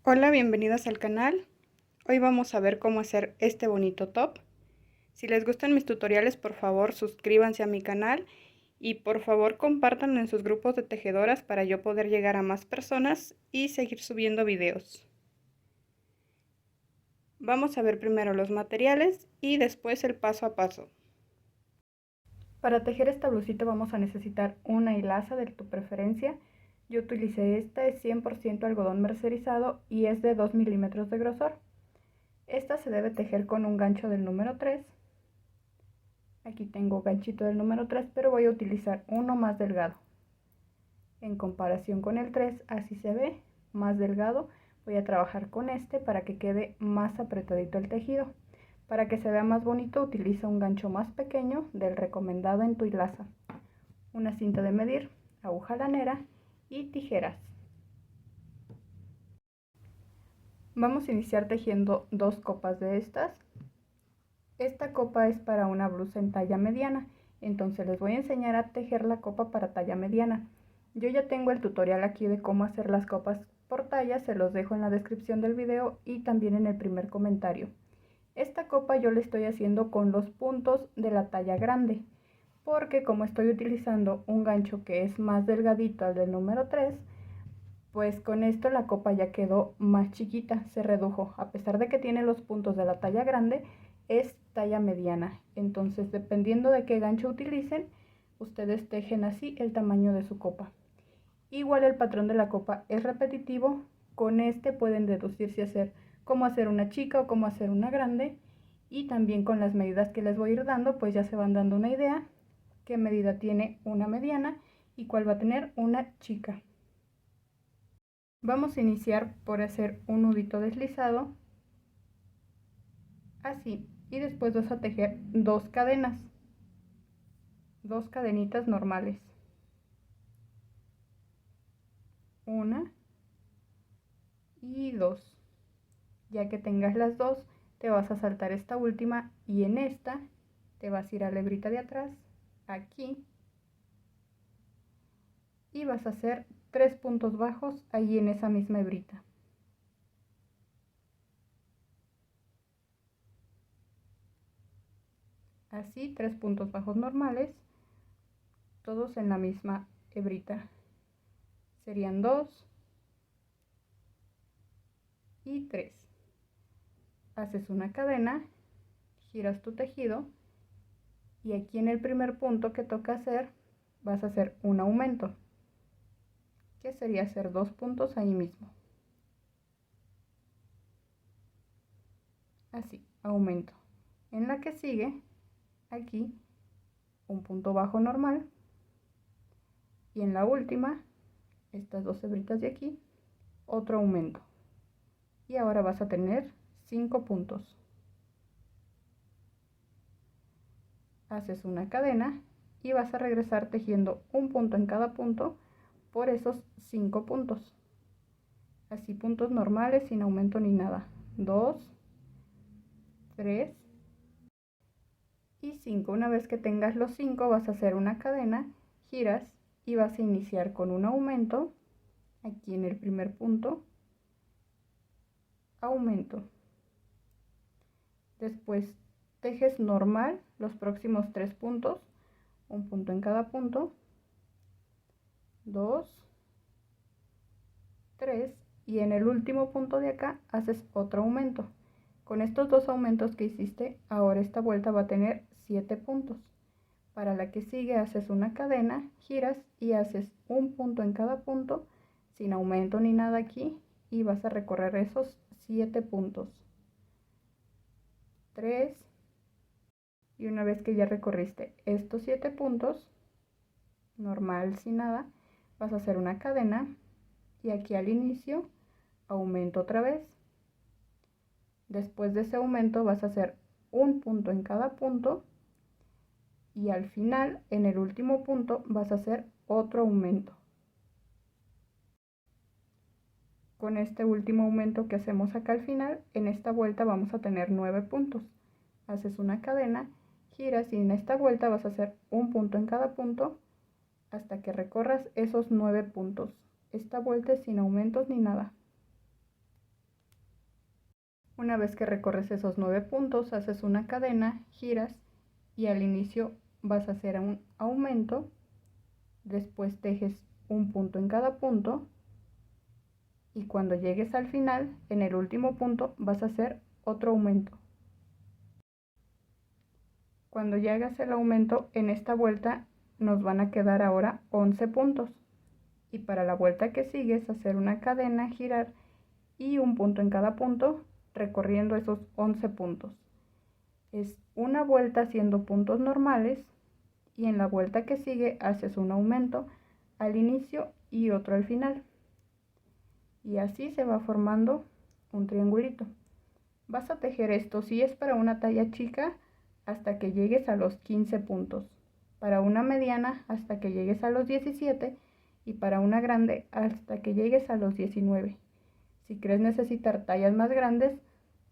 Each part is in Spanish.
Hola, bienvenidos al canal. Hoy vamos a ver cómo hacer este bonito top. Si les gustan mis tutoriales, por favor suscríbanse a mi canal y por favor compartan en sus grupos de tejedoras para yo poder llegar a más personas y seguir subiendo videos. Vamos a ver primero los materiales y después el paso a paso. Para tejer esta blusita vamos a necesitar una hilaza de tu preferencia. Yo utilicé esta, es 100% algodón mercerizado y es de 2 milímetros de grosor. Esta se debe tejer con un gancho del número 3. Aquí tengo ganchito del número 3, pero voy a utilizar uno más delgado. En comparación con el 3, así se ve, más delgado. Voy a trabajar con este para que quede más apretadito el tejido. Para que se vea más bonito, utiliza un gancho más pequeño del recomendado en tu hilaza, una cinta de medir, aguja lanera y tijeras. Vamos a iniciar tejiendo dos copas de estas. Esta copa es para una blusa en talla mediana, entonces les voy a enseñar a tejer la copa para talla mediana. Yo ya tengo el tutorial aquí de cómo hacer las copas por talla, se los dejo en la descripción del video y también en el primer comentario. Esta copa yo la estoy haciendo con los puntos de la talla grande, porque como estoy utilizando un gancho que es más delgadito al del número 3, pues con esto la copa ya quedó más chiquita, se redujo. A pesar de que tiene los puntos de la talla grande, es talla mediana. Entonces, dependiendo de qué gancho utilicen, ustedes tejen así el tamaño de su copa. Igual el patrón de la copa es repetitivo. Con este pueden deducir si hacer cómo hacer una chica o cómo hacer una grande. Y también con las medidas que les voy a ir dando, pues ya se van dando una idea qué medida tiene una mediana y cuál va a tener una chica. Vamos a iniciar por hacer un nudito deslizado, así, y después vas a tejer dos cadenas, dos cadenitas normales, una y dos. Ya que tengas las dos, te vas a saltar esta última y en esta te vas a ir a la hebrita de atrás, aquí, y vas a hacer 3 puntos bajos ahí en esa misma hebrita. Así, 3 puntos bajos normales, todos en la misma hebrita. Serían 2 y 3. Haces una cadena, giras tu tejido y aquí en el primer punto que toca hacer vas a hacer un aumento, que sería hacer 2 puntos ahí mismo. Así, aumento. En la que sigue, aquí, un punto bajo normal. Y en la última, estas dos hebritas de aquí, otro aumento. Y ahora vas a tener 5 puntos. Haces una cadena y vas a regresar tejiendo un punto en cada punto por esos 5 puntos. Así puntos normales sin aumento ni nada. 2, 3 y 5. Una vez que tengas los 5 vas a hacer una cadena, giras y vas a iniciar con un aumento aquí en el primer punto, aumento. Después tejes normal los próximos 3 puntos, un punto en cada punto, 2, 3 y en el último punto de acá haces otro aumento. Con estos dos aumentos que hiciste, ahora esta vuelta va a tener 7 puntos. Para la que sigue haces una cadena, giras y haces un punto en cada punto, sin aumento ni nada aquí, y vas a recorrer esos 7 puntos. 3 y una vez que ya recorriste estos 7 puntos, normal sin nada, vas a hacer una cadena y aquí al inicio aumento otra vez. Después de ese aumento vas a hacer un punto en cada punto y al final, en el último punto, vas a hacer otro aumento. Con este último aumento que hacemos acá al final, en esta vuelta vamos a tener 9 puntos. Haces una cadena, giras y en esta vuelta vas a hacer un punto en cada punto hasta que recorras esos 9 puntos. Esta vuelta es sin aumentos ni nada. Una vez que recorres esos 9 puntos, haces una cadena, giras y al inicio vas a hacer un aumento, después tejes un punto en cada punto y cuando llegues al final, en el último punto, vas a hacer otro aumento. Cuando ya hagas el aumento en esta vuelta nos van a quedar ahora 11 puntos y para la vuelta que sigue es hacer una cadena, girar y un punto en cada punto recorriendo esos 11 puntos. Es una vuelta haciendo puntos normales y en la vuelta que sigue haces un aumento al inicio y otro al final. Y así se va formando un triangulito. Vas a tejer esto si es para una talla chica hasta que llegues a los 15 puntos, para una mediana hasta que llegues a los 17 y para una grande hasta que llegues a los 19. Si crees necesitar tallas más grandes,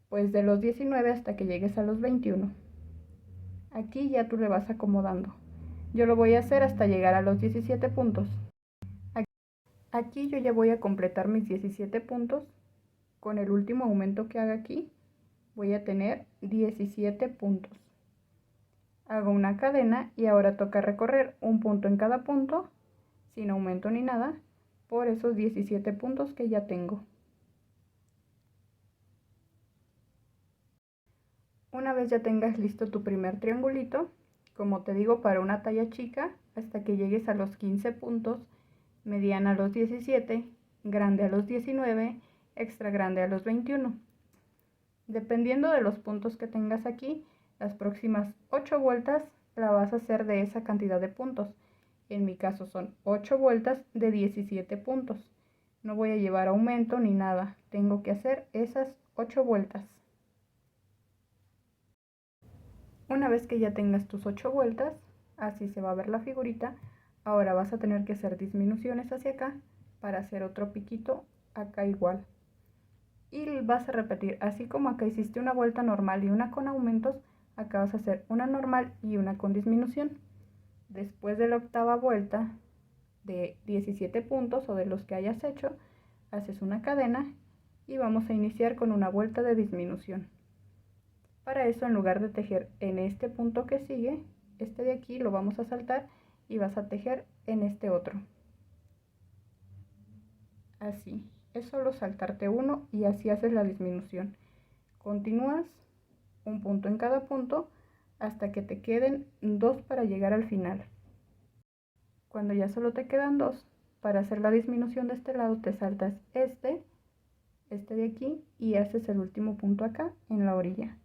pues de los 19 hasta que llegues a los 21. Aquí ya tú le vas acomodando. Yo lo voy a hacer hasta llegar a los 17 puntos. Aquí yo ya voy a completar mis 17 puntos. Con el último aumento que haga aquí, voy a tener 17 puntos. Hago una cadena y ahora toca recorrer un punto en cada punto, sin aumento ni nada, por esos 17 puntos que ya tengo. Una vez ya tengas listo tu primer triangulito, como te digo, para una talla chica, hasta que llegues a los 15 puntos, mediana a los 17, grande a los 19, extra grande a los 21. Dependiendo de los puntos que tengas aquí, las próximas 8 vueltas la vas a hacer de esa cantidad de puntos. En mi caso son 8 vueltas de 17 puntos. No voy a llevar aumento ni nada, tengo que hacer esas 8 vueltas. Una vez que ya tengas tus 8 vueltas, así se va a ver la figurita. Ahora vas a tener que hacer disminuciones hacia acá para hacer otro piquito acá igual. Y vas a repetir, así como acá hiciste una vuelta normal y una con aumentos, acá vas a hacer una normal y una con disminución. Después de la octava vuelta de 17 puntos o de los que hayas hecho, haces una cadena y vamos a iniciar con una vuelta de disminución. Para eso, en lugar de tejer en este punto que sigue, este de aquí lo vamos a saltar y vas a tejer en este otro. Así, es solo saltarte uno y así haces la disminución. Continúas un punto en cada punto hasta que te queden 2 para llegar al final. Cuando ya solo te quedan 2, para hacer la disminución de este lado te saltas este de aquí y haces el último punto acá en la orilla.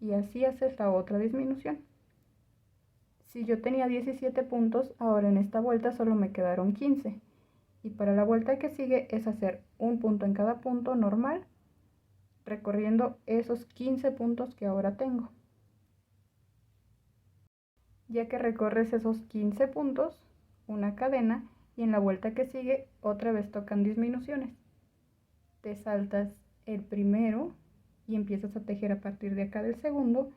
Y así haces la otra disminución. Si yo tenía 17 puntos, ahora en esta vuelta solo me quedaron 15. Y para la vuelta que sigue es hacer un punto en cada punto normal, recorriendo esos 15 puntos que ahora tengo. Ya que recorres esos 15 puntos, una cadena y en la vuelta que sigue otra vez tocan disminuciones. Te saltas el primero y empiezas a tejer a partir de acá del segundo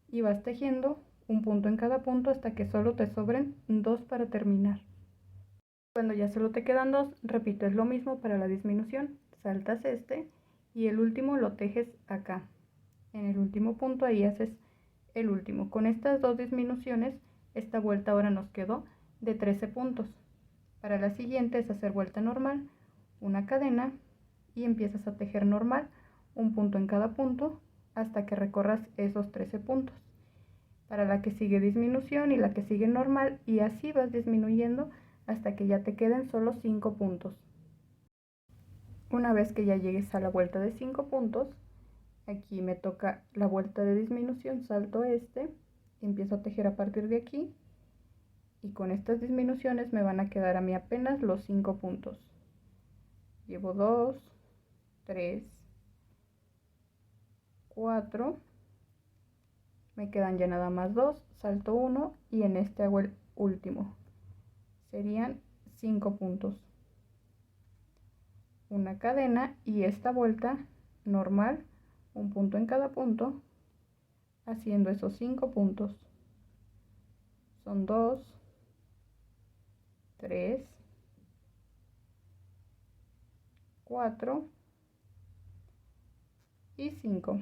y vas tejiendo un punto en cada punto hasta que solo te sobren 2 para terminar. Cuando ya solo te quedan 2, repites lo mismo para la disminución, saltas este y el último lo tejes acá. En el último punto ahí haces el último. Con estas 2 disminuciones, esta vuelta ahora nos quedó de 13 puntos. Para la siguiente es hacer vuelta normal, una cadena y empiezas a tejer normal, un punto en cada punto hasta que recorras esos 13 puntos. Para la que sigue disminución y la que sigue normal y así vas disminuyendo hasta que ya te queden solo 5 puntos. Una vez que ya llegues a la vuelta de 5 puntos, aquí me toca la vuelta de disminución, salto este, empiezo a tejer a partir de aquí y con estas disminuciones me van a quedar a mí apenas los 5 puntos. Llevo 2, 3, 4, me quedan ya nada más 2, salto 1 y en este hago el último. Serían 5 puntos. Una cadena y esta vuelta normal, un punto en cada punto, haciendo esos 5 puntos. Son 2, 3, 4, y 5.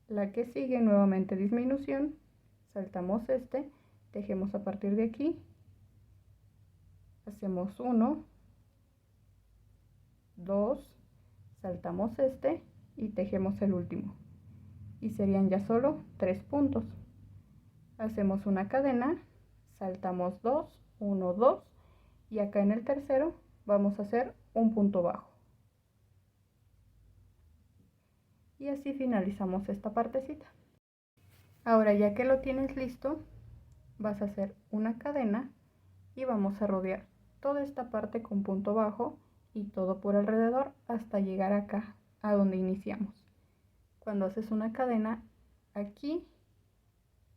La que sigue nuevamente disminución, saltamos este, tejemos a partir de aquí, hacemos 1, 2, saltamos este y tejemos el último, y serían ya solo 3 puntos. Hacemos una cadena, saltamos 2, 1, 2, y acá en el tercero vamos a hacer un punto bajo. Y así finalizamos esta partecita. Ahora, ya que lo tienes listo, vas a hacer una cadena y vamos a rodear toda esta parte con punto bajo y todo por alrededor hasta llegar acá a donde iniciamos. Cuando haces una cadena, aquí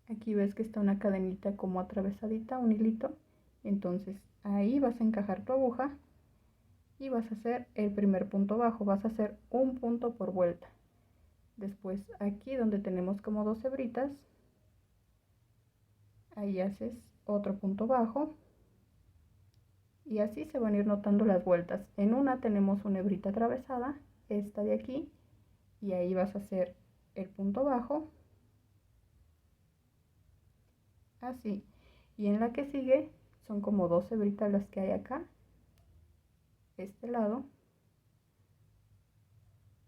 ves que está una cadenita como atravesadita, un hilito, entonces ahí vas a encajar tu aguja y vas a hacer el primer punto bajo, vas a hacer un punto por vuelta. Después aquí donde tenemos como 2 hebritas, ahí haces otro punto bajo y así se van a ir notando las vueltas. En una tenemos una hebrita atravesada, esta de aquí, y ahí vas a hacer el punto bajo, así, y en la que sigue son como 2 hebritas las que hay acá, este lado,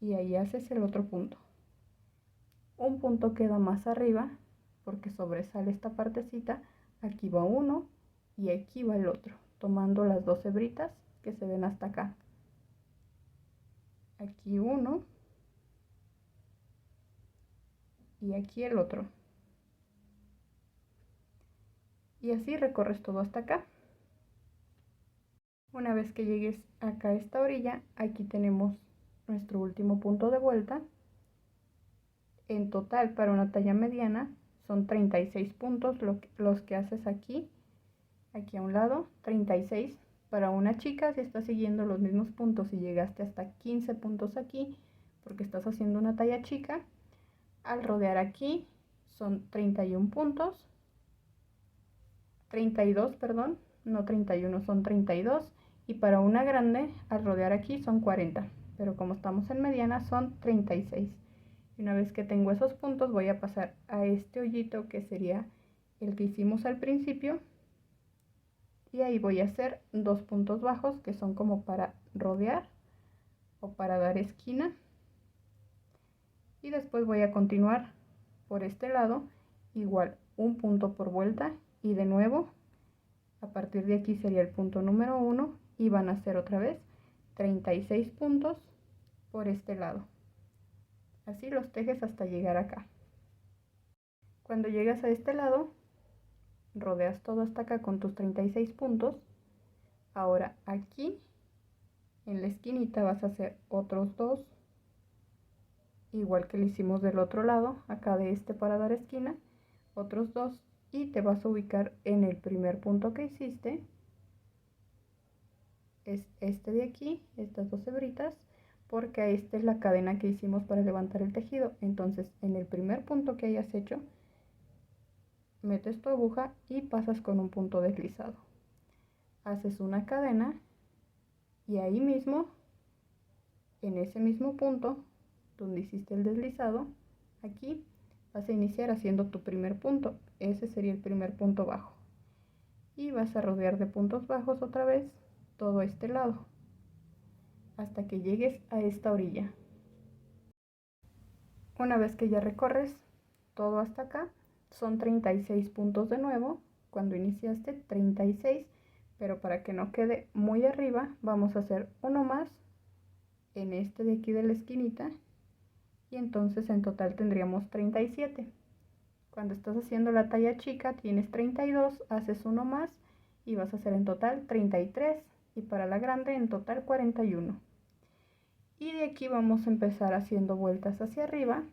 y ahí haces el otro punto. Un punto queda más arriba porque sobresale esta partecita, aquí va uno y aquí va el otro, tomando las 2 hebritas que se ven hasta acá. Aquí uno y aquí el otro. Y así recorres todo hasta acá. Una vez que llegues acá a esta orilla, aquí tenemos nuestro último punto de vuelta. En total, para una talla mediana, son 36 puntos los que haces aquí a un lado, 36. Para una chica, si estás siguiendo los mismos puntos y llegaste hasta 15 puntos aquí, porque estás haciendo una talla chica, al rodear aquí son 31 puntos, 32, perdón, no 31, son 32, y para una grande, al rodear aquí son 40, pero como estamos en mediana son 36. Y una vez que tengo esos puntos, voy a pasar a este hoyito que sería el que hicimos al principio, y ahí voy a hacer 2 puntos bajos que son como para rodear o para dar esquina, y después voy a continuar por este lado, igual un punto por vuelta, y de nuevo a partir de aquí sería el punto número 1 y van a ser otra vez 36 puntos por este lado. Así los tejes hasta llegar acá. Cuando llegas a este lado, rodeas todo hasta acá con tus 36 puntos. Ahora aquí en la esquinita vas a hacer otros 2, igual que lo hicimos del otro lado, acá de este para dar esquina, otros 2, y te vas a ubicar en el primer punto que hiciste, es este de aquí, estas 2 hebritas, porque esta es la cadena que hicimos para levantar el tejido. Entonces en el primer punto que hayas hecho, metes tu aguja y pasas con un punto deslizado, haces una cadena y ahí mismo, en ese mismo punto donde hiciste el deslizado, aquí vas a iniciar haciendo tu primer punto. Ese sería el primer punto bajo, y vas a rodear de puntos bajos otra vez todo este lado hasta que llegues a esta orilla. Una vez que ya recorres todo hasta acá, son 36 puntos de nuevo, cuando iniciaste 36, pero para que no quede muy arriba, vamos a hacer uno más en este de aquí de la esquinita, y entonces en total tendríamos 37. Cuando estás haciendo la talla chica tienes 32, haces uno más y vas a hacer en total 33, y para la grande en total 41. Y de aquí vamos a empezar haciendo vueltas hacia arriba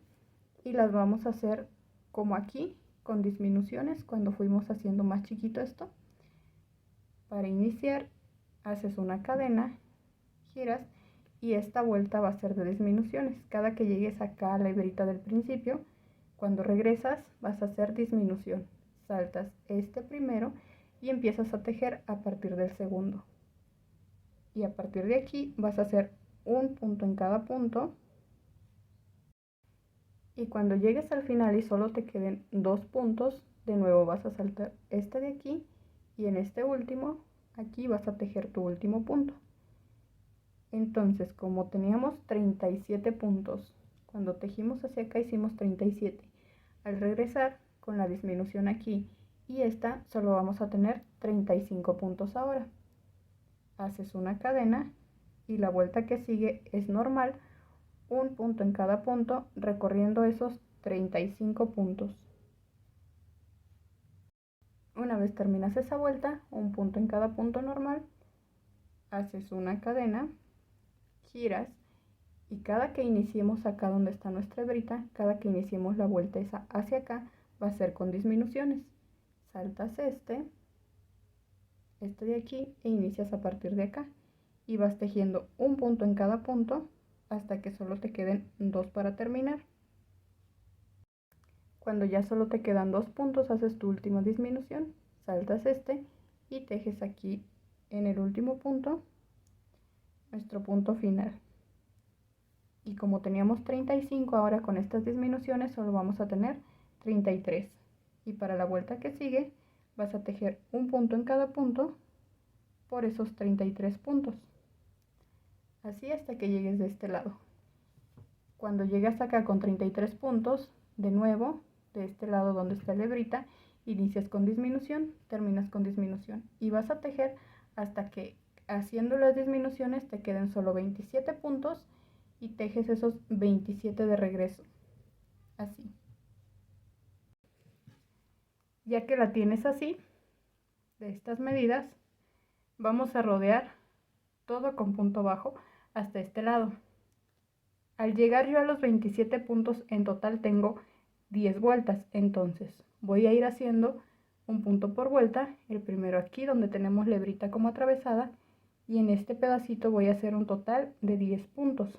y las vamos a hacer como aquí, con disminuciones cuando fuimos haciendo más chiquito esto. Para iniciar haces una cadena, giras, y esta vuelta va a ser de disminuciones. Cada que llegues acá a la hebrita del principio, cuando regresas vas a hacer disminución, saltas este primero y empiezas a tejer a partir del segundo, y a partir de aquí vas a hacer un punto en cada punto, Y cuando llegues al final y solo te queden 2 puntos, de nuevo vas a saltar este de aquí y en este último, aquí vas a tejer tu último punto. Entonces, como teníamos 37 puntos, cuando tejimos hacia acá hicimos 37. Al regresar con la disminución aquí y esta, solo vamos a tener 35 puntos ahora. Haces una cadena y la vuelta que sigue es normal, un punto en cada punto, recorriendo esos 35 puntos. Una vez terminas esa vuelta, un punto en cada punto normal, haces una cadena, giras y cada que iniciemos acá donde está nuestra hebrita, cada que iniciemos la vuelta esa hacia acá, va a ser con disminuciones. Saltas este de aquí e inicias a partir de acá y vas tejiendo un punto en cada punto hasta que solo te queden 2 para terminar. Cuando ya solo te quedan 2 puntos, haces tu última disminución, saltas este y tejes aquí en el último punto nuestro punto final. Y como teníamos 35, ahora con estas disminuciones solo vamos a tener 33. Y para la vuelta que sigue vas a tejer un punto en cada punto por esos 33 puntos. Así hasta que llegues de este lado. Cuando llegas acá con 33 puntos, de nuevo, de este lado donde está la hebrita, inicias con disminución, terminas con disminución. Y vas a tejer hasta que haciendo las disminuciones te queden solo 27 puntos y tejes esos 27 de regreso. Así. Ya que la tienes así, de estas medidas, vamos a rodear todo con punto bajo hasta este lado. Al llegar yo a los 27 puntos, en total tengo 10 vueltas, entonces voy a ir haciendo un punto por vuelta, el primero aquí donde tenemos la hebrita como atravesada, y en este pedacito voy a hacer un total de 10 puntos.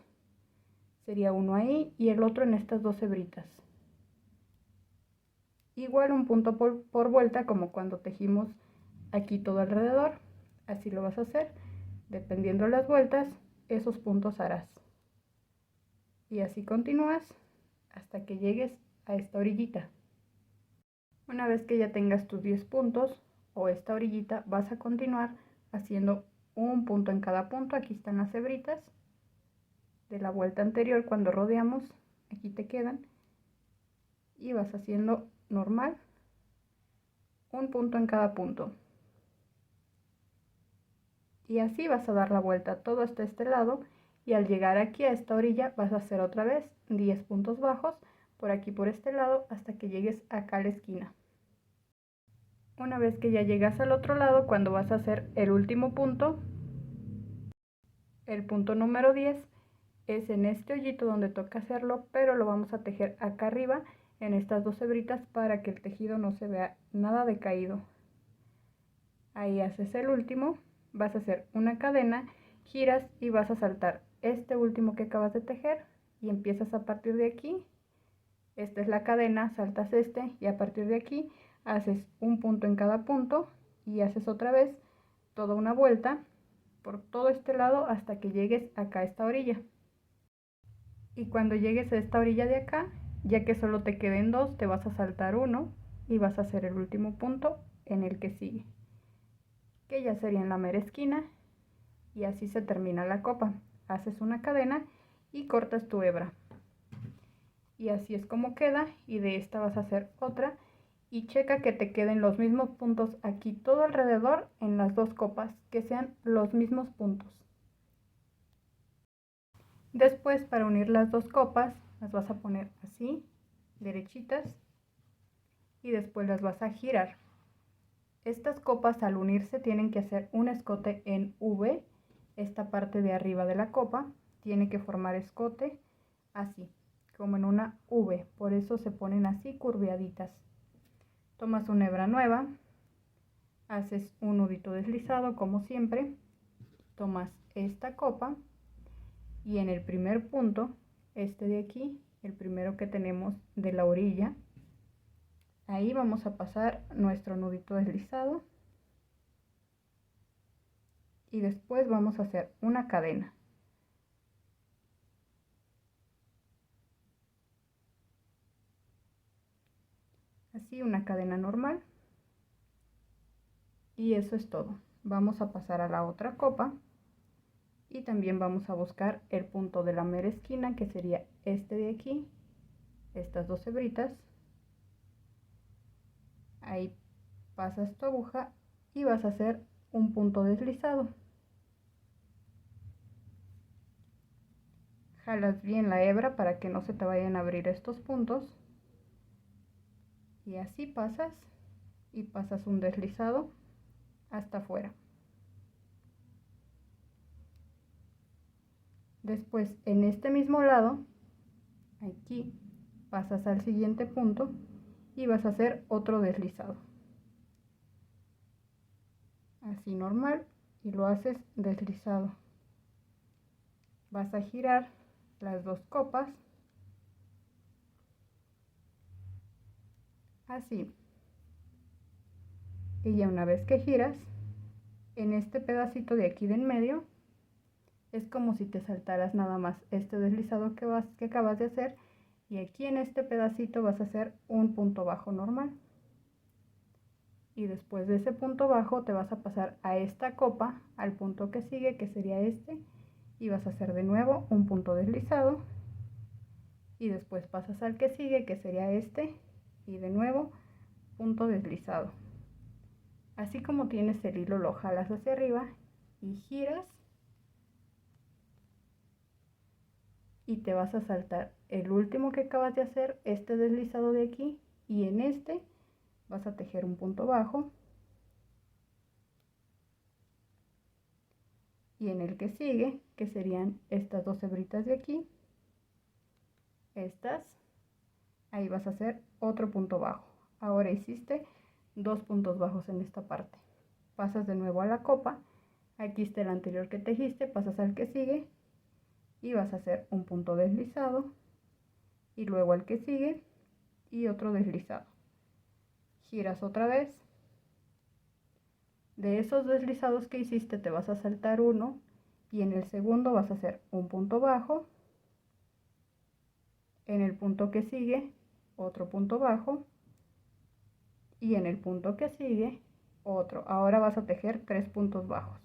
Sería uno ahí y el otro en estas dos hebritas. Igual un punto por vuelta como cuando tejimos aquí todo alrededor. Así lo vas a hacer, dependiendo de las vueltas, esos puntos harás. Y así continúas hasta que llegues a esta orillita. Una vez que ya tengas tus 10 puntos o esta orillita, vas a continuar haciendo un punto en cada punto. Aquí están las hebritas de la vuelta anterior cuando rodeamos, aquí te quedan, y vas haciendo normal un punto en cada punto. Y así vas a dar la vuelta todo hasta este lado, y al llegar aquí a esta orilla vas a hacer otra vez 10 puntos bajos por aquí por este lado hasta que llegues acá a la esquina. Una vez que ya llegas al otro lado, cuando vas a hacer el último punto, el punto número 10, es en este hoyito donde toca hacerlo, pero lo vamos a tejer acá arriba en estas dos hebritas para que el tejido no se vea nada decaído. Ahí haces el último, vas a hacer una cadena, giras y vas a saltar este último que acabas de tejer y empiezas a partir de aquí. Esta es la cadena, saltas este y a partir de aquí haces un punto en cada punto y haces otra vez toda una vuelta por todo este lado hasta que llegues acá a esta orilla. Y cuando llegues a esta orilla de acá, ya que solo te queden 2, te vas a saltar uno y vas a hacer el último punto en el que sigue, que ya sería en la mera esquina, y así se termina la copa. Haces una cadena y cortas tu hebra. Y así es como queda, y de esta vas a hacer otra y checa que te queden los mismos puntos aquí todo alrededor en las dos copas, que sean los mismos puntos. Después, para unir las dos copas, las vas a poner así, derechitas, y después las vas a girar. Estas copas al unirse tienen que hacer un escote en V. Esta parte de arriba de la copa tiene que formar escote así, como en una V, por eso se ponen así curveaditas. Tomas una hebra nueva, haces un nudito deslizado como siempre, tomas esta copa y en el primer punto, este de aquí, el primero que tenemos de la orilla, ahí vamos a pasar nuestro nudito deslizado y después vamos a hacer una cadena. Así una cadena normal. Y eso es todo. Vamos a pasar a la otra copa. Y también vamos a buscar el punto de la mera esquina, que sería este de aquí, estas dos hebritas. Ahí pasas tu aguja y vas a hacer un punto deslizado. Jalas bien la hebra para que no se te vayan a abrir estos puntos. Y así pasas y pasas un deslizado hasta afuera. Después en este mismo lado, aquí, pasas al siguiente punto y vas a hacer otro deslizado. Así normal, y lo haces deslizado. Vas a girar las dos copas. Así. Y ya una vez que giras, en este pedacito de aquí de en medio, es como si te saltaras nada más este deslizado que acabas de hacer, y aquí en este pedacito vas a hacer un punto bajo normal. Y después de ese punto bajo te vas a pasar a esta copa, al punto que sigue, que sería este, y vas a hacer de nuevo un punto deslizado, y después pasas al que sigue, que sería este, y de nuevo punto deslizado. Así como tienes el hilo, lo jalas hacia arriba y giras, y te vas a saltar el último que acabas de hacer, este deslizado de aquí, y en este vas a tejer un punto bajo, y en el que sigue, que serían estas dos hebritas de aquí, estas, ahí vas a hacer otro punto bajo. Ahora hiciste dos puntos bajos en esta parte. Pasas de nuevo a la copa, aquí está el anterior que tejiste, pasas al que sigue y vas a hacer un punto deslizado, y luego al que sigue y otro deslizado. Giras otra vez. De esos deslizados que hiciste te vas a saltar uno, y en el segundo vas a hacer un punto bajo, en el punto que sigue otro punto bajo, y en el punto que sigue otro. Ahora vas a tejer 3 puntos bajos.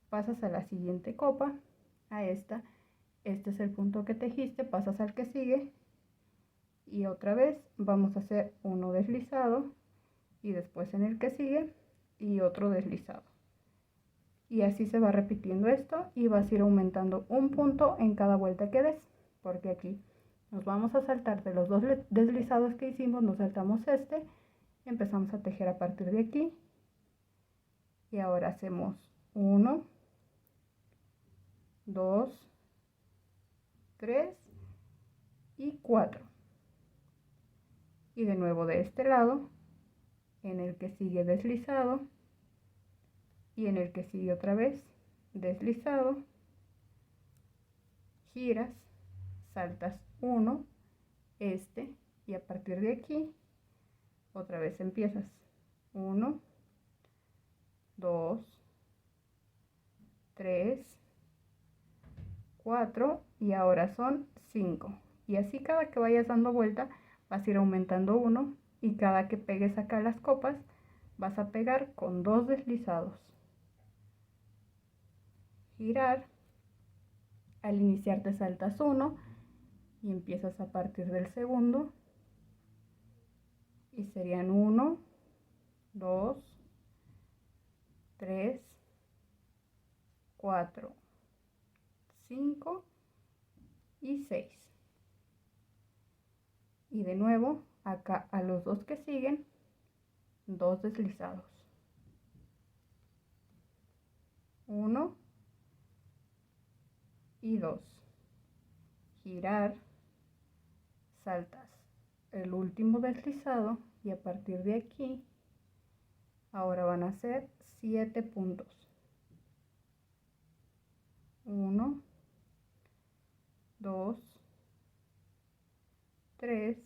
Pasas a la siguiente copa, a esta, este es el punto que tejiste, pasas al que sigue, y otra vez vamos a hacer uno deslizado, y después en el que sigue y otro deslizado, y así se va repitiendo esto, y vas a ir aumentando un punto en cada vuelta que des, porque aquí nos vamos a saltar de los dos deslizados que hicimos, nos saltamos este, empezamos a tejer a partir de aquí, y ahora hacemos 1, 2, 3 y 4, y de nuevo de este lado, en el que sigue deslizado, y en el que sigue otra vez deslizado, giras, saltas 1, este, y a partir de aquí otra vez empiezas 1, 2, 3, 4, y ahora son 5, y así cada que vayas dando vuelta vas a ir aumentando 1, y cada que pegues acá las copas vas a pegar con 2 deslizados. Girar, al iniciar te saltas 1 y empiezas a partir del segundo, y serían 1, 2, 3, 4, 5 y 6. Y de nuevo acá a los dos que siguen, 2 deslizados. 1 y 2. Girar, saltas el último deslizado, y a partir de aquí ahora van a ser 7 puntos. 1, 2, 3,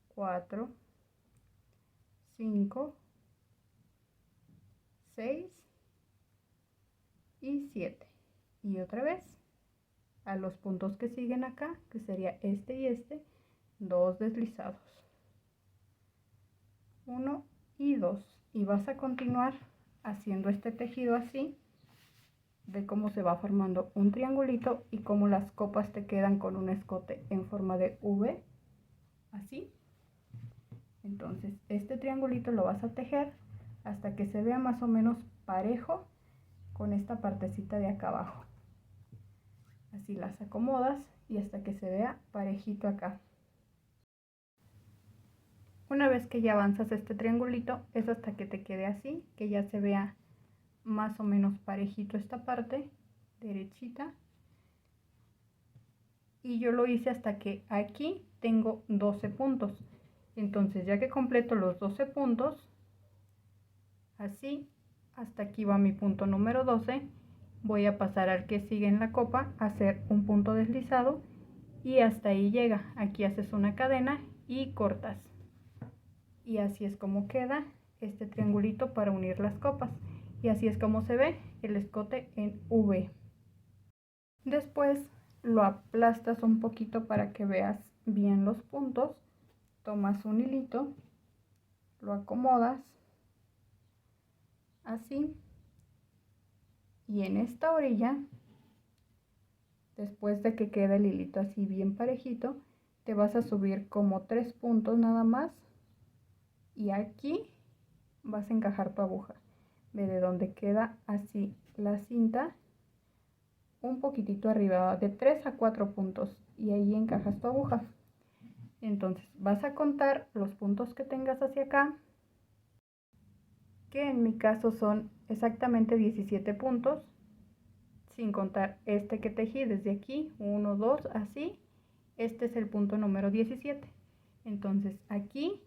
4, 5, 6 y 7. Y otra vez a los puntos que siguen acá, que sería este y este, 2 deslizados, 1 y 2, y vas a continuar haciendo este tejido así. Ve cómo se va formando un triangulito y cómo las copas te quedan con un escote en forma de V, así. Entonces este triangulito lo vas a tejer hasta que se vea más o menos parejo con esta partecita de acá abajo. Así las acomodas y hasta que se vea parejito acá. Una vez que ya avanzas este triangulito, es hasta que te quede así, que ya se vea más o menos parejito esta parte derechita. Y yo lo hice hasta que aquí tengo 12 puntos. Entonces ya que completo los 12 puntos, así, hasta aquí va mi punto número 12, voy a pasar al que sigue en la copa, a hacer un punto deslizado y hasta ahí llega. Aquí haces una cadena y cortas. Y así es como queda este triangulito para unir las copas. Y así es como se ve el escote en V. Después lo aplastas un poquito para que veas bien los puntos. Tomas un hilito, lo acomodas así, y en esta orilla, después de que quede el hilito así bien parejito, te vas a subir como 3 puntos nada más, y aquí vas a encajar tu aguja. Ve de donde queda así la cinta, un poquitito arriba, de 3 a 4 puntos, y ahí encajas tu aguja. Entonces vas a contar los puntos que tengas hacia acá, que en mi caso son exactamente 17 puntos, sin contar este que tejí desde aquí, 1, 2, así. Este es el punto número 17. Entonces aquí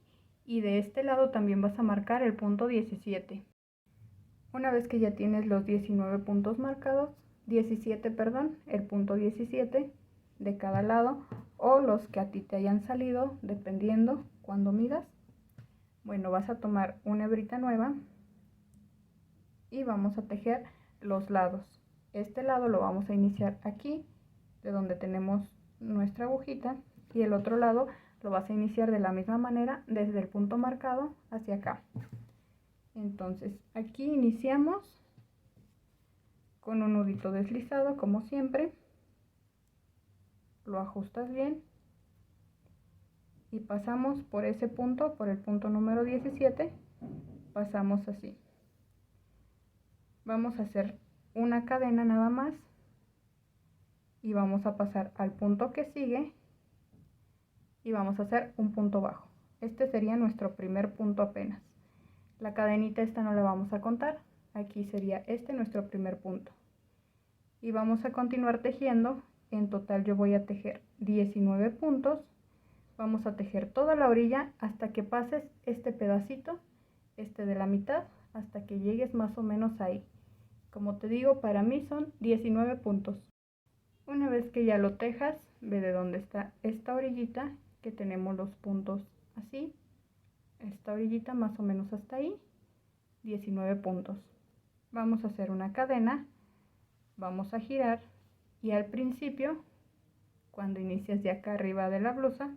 y de este lado también vas a marcar el punto 17. Una vez que ya tienes los 19 puntos marcados, 17, perdón, el punto 17 de cada lado, o los que a ti te hayan salido, dependiendo cuando midas. Bueno, vas a tomar una hebrita nueva y vamos a tejer los lados. Este lado lo vamos a iniciar aquí, de donde tenemos nuestra agujita, y el otro lado lo vas a iniciar de la misma manera, desde el punto marcado hacia acá. Entonces aquí iniciamos con un nudito deslizado, como siempre, lo ajustas bien y pasamos por ese punto, por el punto número 17, pasamos así. Vamos a hacer una cadena nada más y vamos a pasar al punto que sigue y vamos a hacer un punto bajo. Este sería nuestro primer punto apenas. La cadenita esta no la vamos a contar, aquí sería este nuestro primer punto. Y vamos a continuar tejiendo. En total yo voy a tejer 19 puntos. Vamos a tejer toda la orilla hasta que pases este pedacito, este de la mitad, hasta que llegues más o menos ahí. Como te digo, para mí son 19 puntos. Una vez que ya lo tejas, ve de dónde está esta orillita, que tenemos los puntos así. Esta orillita más o menos hasta ahí, 19 puntos. Vamos a hacer una cadena, vamos a girar y al principio, cuando inicias de acá arriba de la blusa,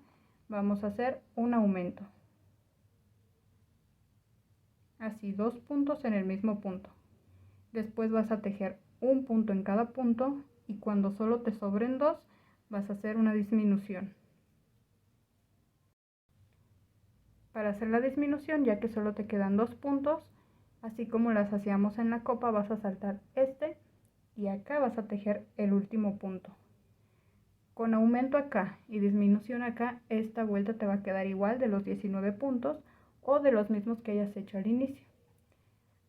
vamos a hacer un aumento. Así, 2 puntos en el mismo punto. Después vas a tejer un punto en cada punto y cuando solo te sobren 2, vas a hacer una disminución. Para hacer la disminución, ya que solo te quedan 2 puntos, así como las hacíamos en la copa, vas a saltar este y acá vas a tejer el último punto. Con aumento acá y disminución acá, esta vuelta te va a quedar igual de los 19 puntos o de los mismos que hayas hecho al inicio.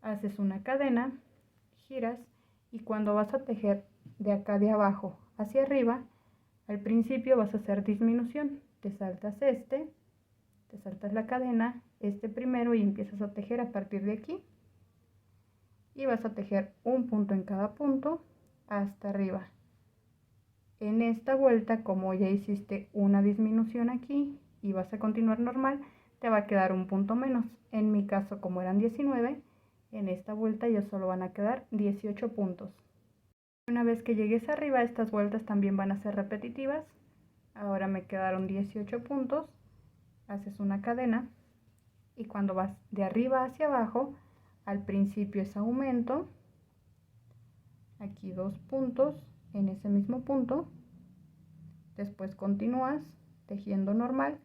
Haces una cadena, giras y cuando vas a tejer de acá de abajo hacia arriba, al principio vas a hacer disminución. Te saltas este, te saltas la cadena, este primero, y empiezas a tejer a partir de aquí. Y vas a tejer un punto en cada punto hasta arriba. En esta vuelta, como ya hiciste una disminución aquí y vas a continuar normal, te va a quedar un punto menos. En mi caso, como eran 19, en esta vuelta ya solo van a quedar 18 puntos. Una vez que llegues arriba, estas vueltas también van a ser repetitivas. Ahora me quedaron 18 puntos, haces una cadena y cuando vas de arriba hacia abajo, al principio es aumento, aquí 2 puntos en ese mismo punto, después continúas tejiendo normal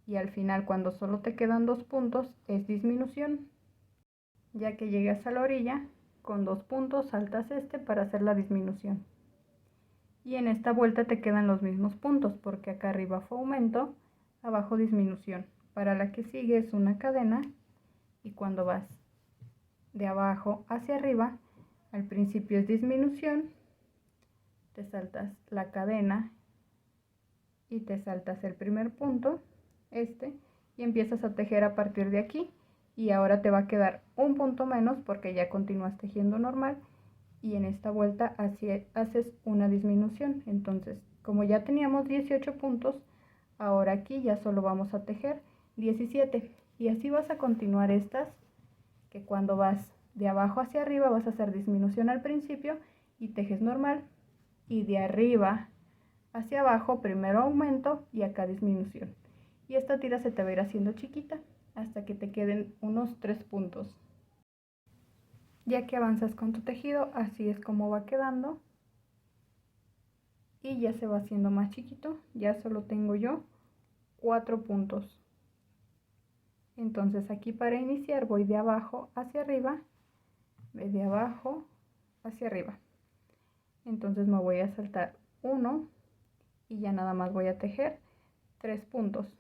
y al final, cuando solo te quedan 2 puntos, es disminución. Ya que llegas a la orilla, con 2 puntos saltas este para hacer la disminución. Y en esta vuelta te quedan los mismos puntos, porque acá arriba fue aumento, abajo disminución. Para la que sigue es una cadena y cuando vas de abajo hacia arriba, al principio es disminución, te saltas la cadena y te saltas el primer punto, y empiezas a tejer a partir de aquí. Y ahora te va a quedar un punto menos porque ya continúas tejiendo normal y en esta vuelta haces una disminución. Entonces, como ya teníamos 18 puntos, ahora aquí ya solo vamos a tejer 17 y así vas a continuar estas, que cuando vas de abajo hacia arriba vas a hacer disminución al principio y tejes normal, y de arriba hacia abajo primero aumento y acá disminución, y esta tira se te va a ir haciendo chiquita hasta que te queden unos 3 puntos. Ya que avanzas con tu tejido, así es como va quedando y ya se va haciendo más chiquito. Ya solo tengo yo 4 puntos. Entonces aquí para iniciar voy de abajo hacia arriba, de abajo hacia arriba. Entonces me voy a saltar 1 y ya nada más voy a tejer 3 puntos.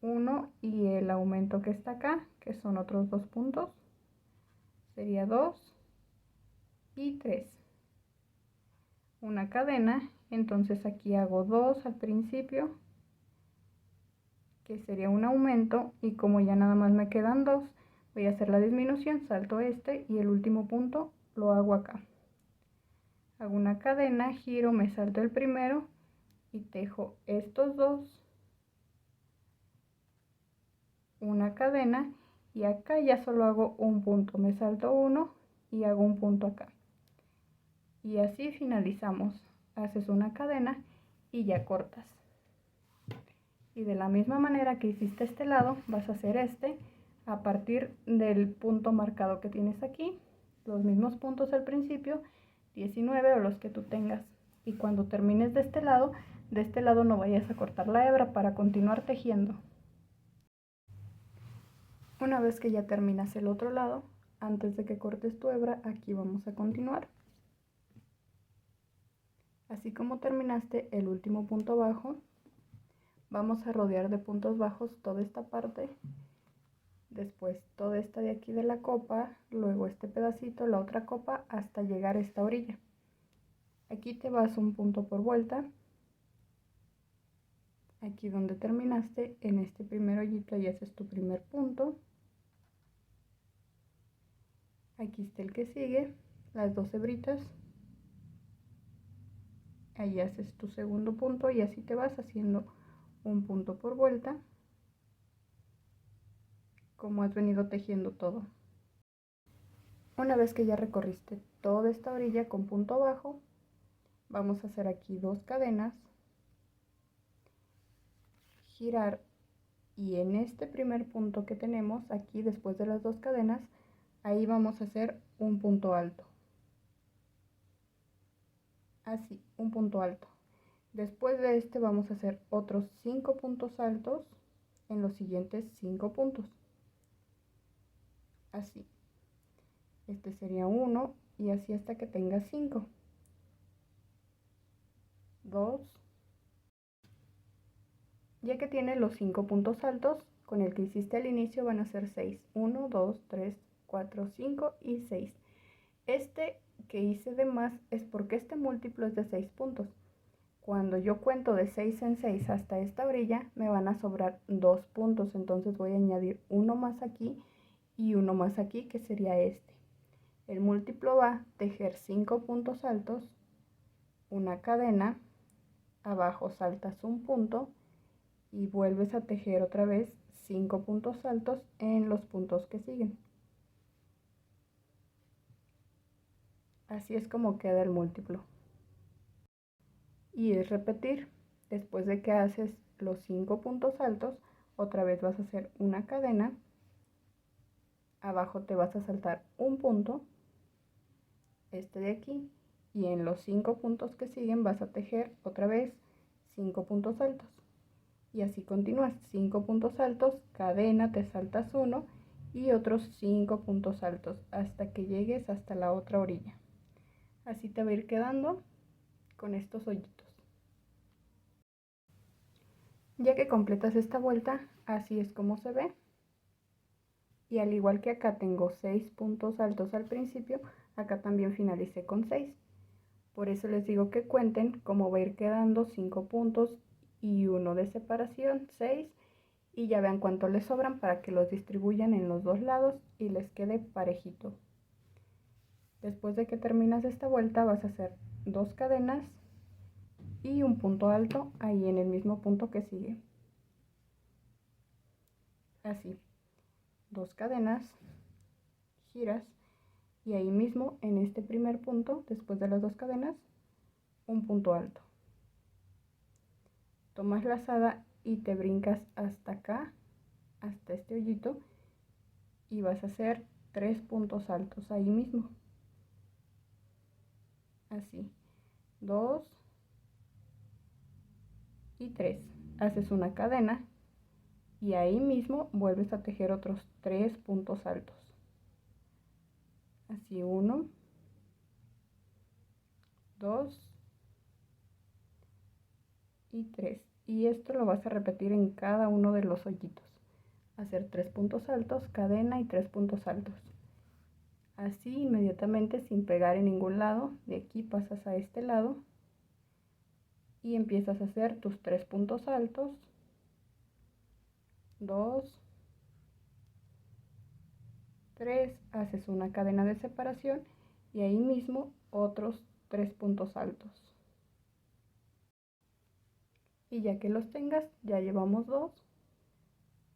1 y el aumento que está acá, que son otros 2 puntos, sería 2 y 3. Una cadena, entonces aquí hago 2 al principio, que sería un aumento, y como ya nada más me quedan 2, voy a hacer la disminución, salto este y el último punto lo hago acá. Hago una cadena, giro, me salto el primero y tejo estos 2, una cadena, y acá ya solo hago un punto, me salto uno y hago un punto acá. Y así finalizamos. Haces una cadena y ya cortas. Y de la misma manera que hiciste este lado, vas a hacer este a partir del punto marcado que tienes aquí. Los mismos puntos al principio, 19 o los que tú tengas. Y cuando termines de este lado no vayas a cortar la hebra para continuar tejiendo. Una vez que ya terminas el otro lado, antes de que cortes tu hebra, aquí vamos a continuar. Así como terminaste el último punto bajo, vamos a rodear de puntos bajos toda esta parte, después toda esta de aquí de la copa, luego este pedacito, la otra copa, hasta llegar a esta orilla. Aquí te vas un punto por vuelta. Aquí donde terminaste, en este primer hoyito, ahí haces tu primer punto. Aquí está el que sigue, las 2 hebritas. Ahí haces tu segundo punto y así te vas haciendo un punto por vuelta, como has venido tejiendo todo. Una vez que ya recorriste toda esta orilla con punto bajo, vamos a hacer aquí 2 cadenas, girar, y en este primer punto que tenemos aquí, después de las 2 cadenas, ahí vamos a hacer un punto alto. Así, un punto alto. Después de este vamos a hacer otros 5 puntos altos en los siguientes 5 puntos. Así. Este sería 1 y así hasta que tenga 5. 2. Ya que tiene los 5 puntos altos, con el que hiciste al inicio van a ser 6. 1, 2, 3, 4, 5 y 6. Este que hice de más es porque este múltiplo es de 6 puntos. Cuando yo cuento de 6 en 6 hasta esta orilla, me van a sobrar 2 puntos. Entonces voy a añadir uno más aquí y uno más aquí, que sería este. El múltiplo va a tejer 5 puntos altos, una cadena, abajo saltas un punto y vuelves a tejer otra vez 5 puntos altos en los puntos que siguen. Así es como queda el múltiplo. y es repetir. Después de que haces los 5 puntos altos, otra vez vas a hacer una cadena, abajo te vas a saltar un punto, este de aquí, y en los 5 puntos que siguen vas a tejer otra vez 5 puntos altos, y así continúas. 5 puntos altos, cadena, te saltas uno y otros 5 puntos altos hasta que llegues hasta la otra orilla. Así te va a ir quedando con estos hoyitos. Ya que completas esta vuelta, así es como se ve. Y al igual que acá tengo 6 puntos altos al principio, acá también finalicé con 6. Por eso les digo que cuenten cómo va a ir quedando 5 puntos y 1 de separación, 6. Y ya vean cuánto les sobran para que los distribuyan en los dos lados y les quede parejito. Después de que terminas esta vuelta vas a hacer 2 cadenas y un punto alto ahí en el mismo punto que sigue. Así, 2 cadenas, giras y ahí mismo en este primer punto, después de las 2 cadenas, un punto alto. Tomas lazada y te brincas hasta acá, hasta este hoyito, y vas a hacer 3 puntos altos ahí mismo. Así, 2 y 3. Haces una cadena y ahí mismo vuelves a tejer otros 3 puntos altos. Así, 1, 2 y 3. Y esto lo vas a repetir en cada uno de los hoyitos. Hacer 3 puntos altos, cadena y 3 puntos altos. Así inmediatamente sin pegar en ningún lado. De aquí pasas a este lado y empiezas a hacer tus 3 puntos altos, 2, 3, haces una cadena de separación y ahí mismo otros 3 puntos altos. Y ya que los tengas, ya llevamos 2.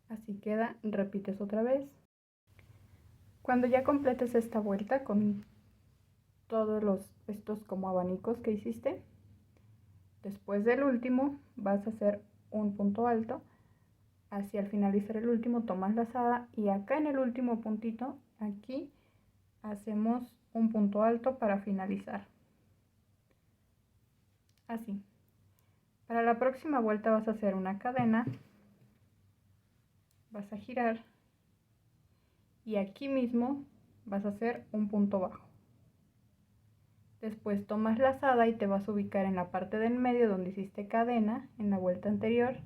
Así queda, repites otra vez. Cuando ya completes esta vuelta con todos estos como abanicos que hiciste, después del último vas a hacer un punto alto. Así al finalizar el último tomas lazada y acá en el último puntito, aquí hacemos un punto alto para finalizar. Así. Para la próxima vuelta vas a hacer una cadena, vas a girar y aquí mismo vas a hacer un punto bajo. Después tomas lazada y te vas a ubicar en la parte del medio donde hiciste cadena en la vuelta anterior.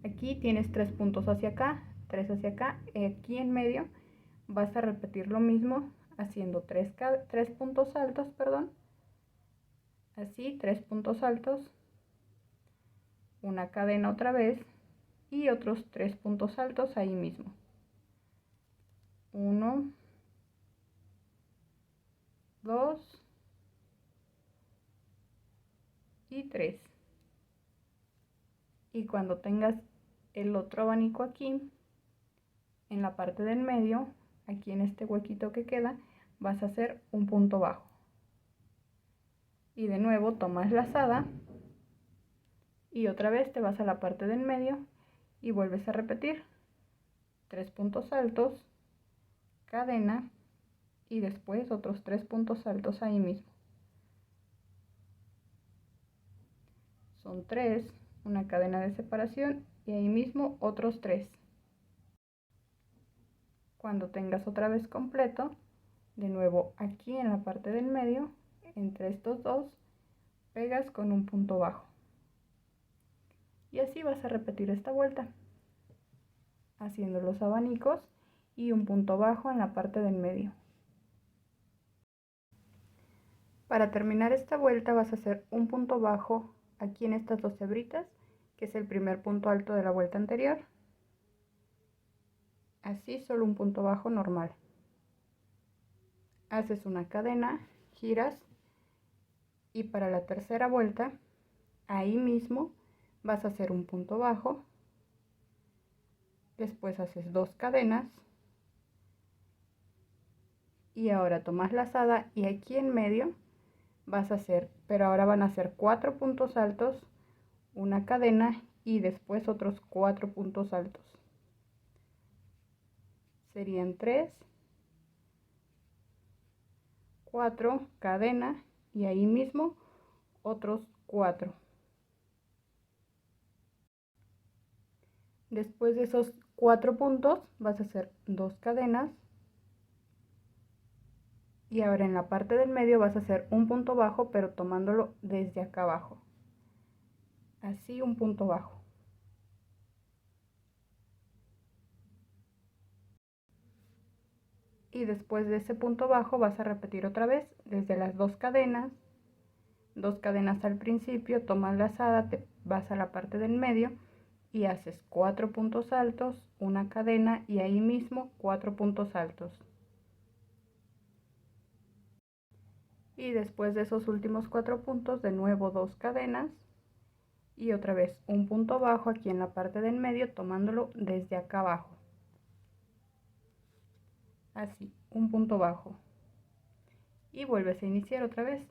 Aquí tienes 3 puntos hacia acá, 3 hacia acá. Aquí en medio vas a repetir lo mismo haciendo 3 puntos altos, perdón. Así, 3 puntos altos, una cadena otra vez y otros 3 puntos altos ahí mismo. 1, 2 y 3. Y cuando tengas el otro abanico aquí, en la parte del medio, aquí en este huequito que queda, vas a hacer un punto bajo. Y de nuevo tomas lazada y otra vez te vas a la parte del medio y vuelves a repetir 3 puntos altos, cadena y después otros 3 puntos altos ahí mismo. Son 3, una cadena de separación y ahí mismo otros 3. Cuando tengas otra vez completo, de nuevo aquí en la parte del medio, entre estos dos, pegas con un punto bajo. Y así vas a repetir esta vuelta, haciendo los abanicos y un punto bajo en la parte del medio. Para terminar esta vuelta vas a hacer un punto bajo aquí en estas dos hebritas, que es el primer punto alto de la vuelta anterior. Así, solo un punto bajo normal. Haces una cadena, giras y para la tercera vuelta, ahí mismo vas a hacer un punto bajo. Después haces 2 cadenas y ahora tomas lazada y aquí en medio vas a hacer, pero ahora van a ser 4 puntos altos, una cadena y después otros 4 puntos altos. Serían 3, 4, cadena y ahí mismo otros 4. Después de esos 4 puntos vas a hacer 2 cadenas y ahora en la parte del medio vas a hacer un punto bajo, pero tomándolo desde acá abajo. Así, un punto bajo. Y después de ese punto bajo vas a repetir otra vez desde las 2 cadenas al principio, tomas lazada, te vas a la parte del medio y haces 4 puntos altos, una cadena y ahí mismo 4 puntos altos. Y después de esos últimos 4 puntos, de nuevo 2 cadenas y otra vez un punto bajo aquí en la parte del medio, tomándolo desde acá abajo. Así, un punto bajo. Y vuelves a iniciar otra vez.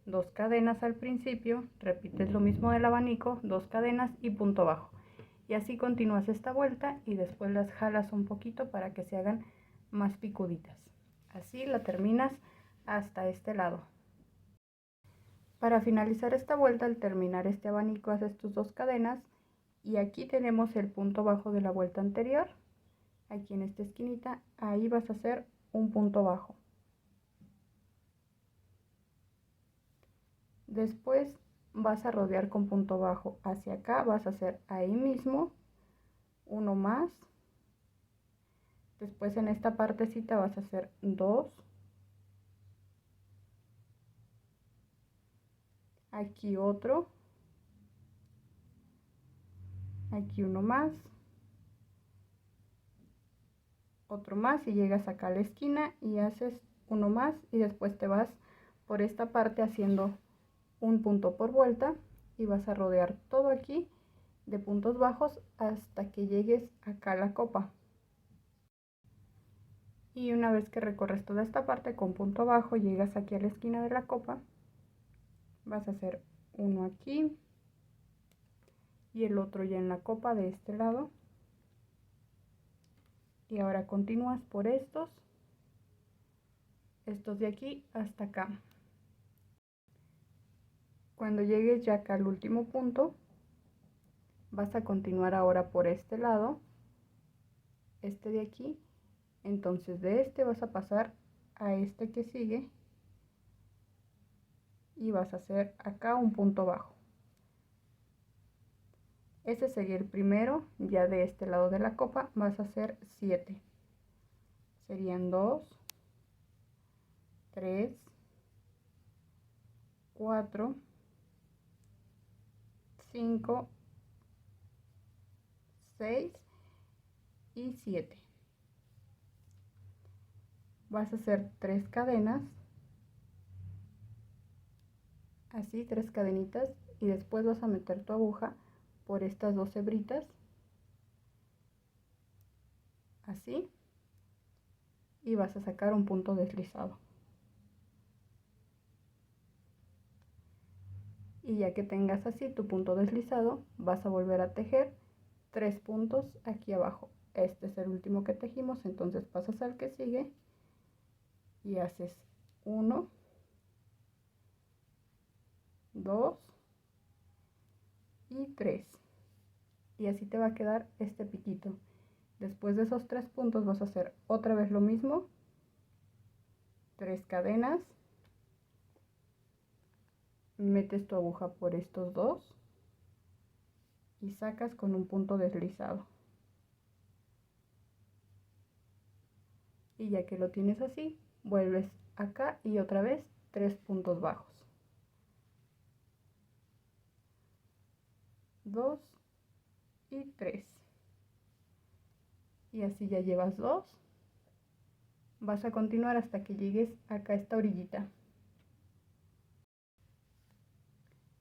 2 cadenas al principio, repites lo mismo del abanico, 2 cadenas y punto bajo. Y así continúas esta vuelta y después las jalas un poquito para que se hagan más picuditas. Así la terminas hasta este lado. Para finalizar esta vuelta, al terminar este abanico, haces tus 2 cadenas y aquí tenemos el punto bajo de la vuelta anterior. Aquí en esta esquinita, ahí vas a hacer un punto bajo. Después vas a rodear con punto bajo hacia acá, vas a hacer ahí mismo uno más. Después en esta partecita vas a hacer 2. Aquí otro. Aquí uno más. Otro más y llegas acá a la esquina y haces uno más y después te vas por esta parte haciendo un punto por vuelta y vas a rodear todo aquí de puntos bajos hasta que llegues acá a la copa. Y una vez que recorres toda esta parte con punto bajo, llegas aquí a la esquina de la copa, vas a hacer uno aquí y el otro ya en la copa de este lado. Y ahora continúas por estos de aquí hasta acá. Cuando llegues ya acá al último punto, vas a continuar ahora por este lado, este de aquí. Entonces de este vas a pasar a este que sigue y vas a hacer acá un punto bajo. Ese sería el primero. Ya de este lado de la copa vas a hacer 7. Serían 2, 3, 4, 5, 6 y 7. Vas a hacer 3 cadenas, así 3 cadenitas, y después vas a meter tu aguja por estas 2 hebritas, así, y vas a sacar un punto deslizado. Y ya que tengas así tu punto deslizado, vas a volver a tejer 3 puntos aquí abajo. Este es el último que tejimos, entonces pasas al que sigue y haces 1, 2 y 3. Y así te va a quedar este piquito. Después de esos 3 puntos vas a hacer otra vez lo mismo, 3 cadenas, metes tu aguja por estos 2 y sacas con un punto deslizado. Y ya que lo tienes así, vuelves acá y otra vez 3 puntos bajos, 2 y 3. Y así ya llevas 2. Vas a continuar hasta que llegues acá a esta orillita.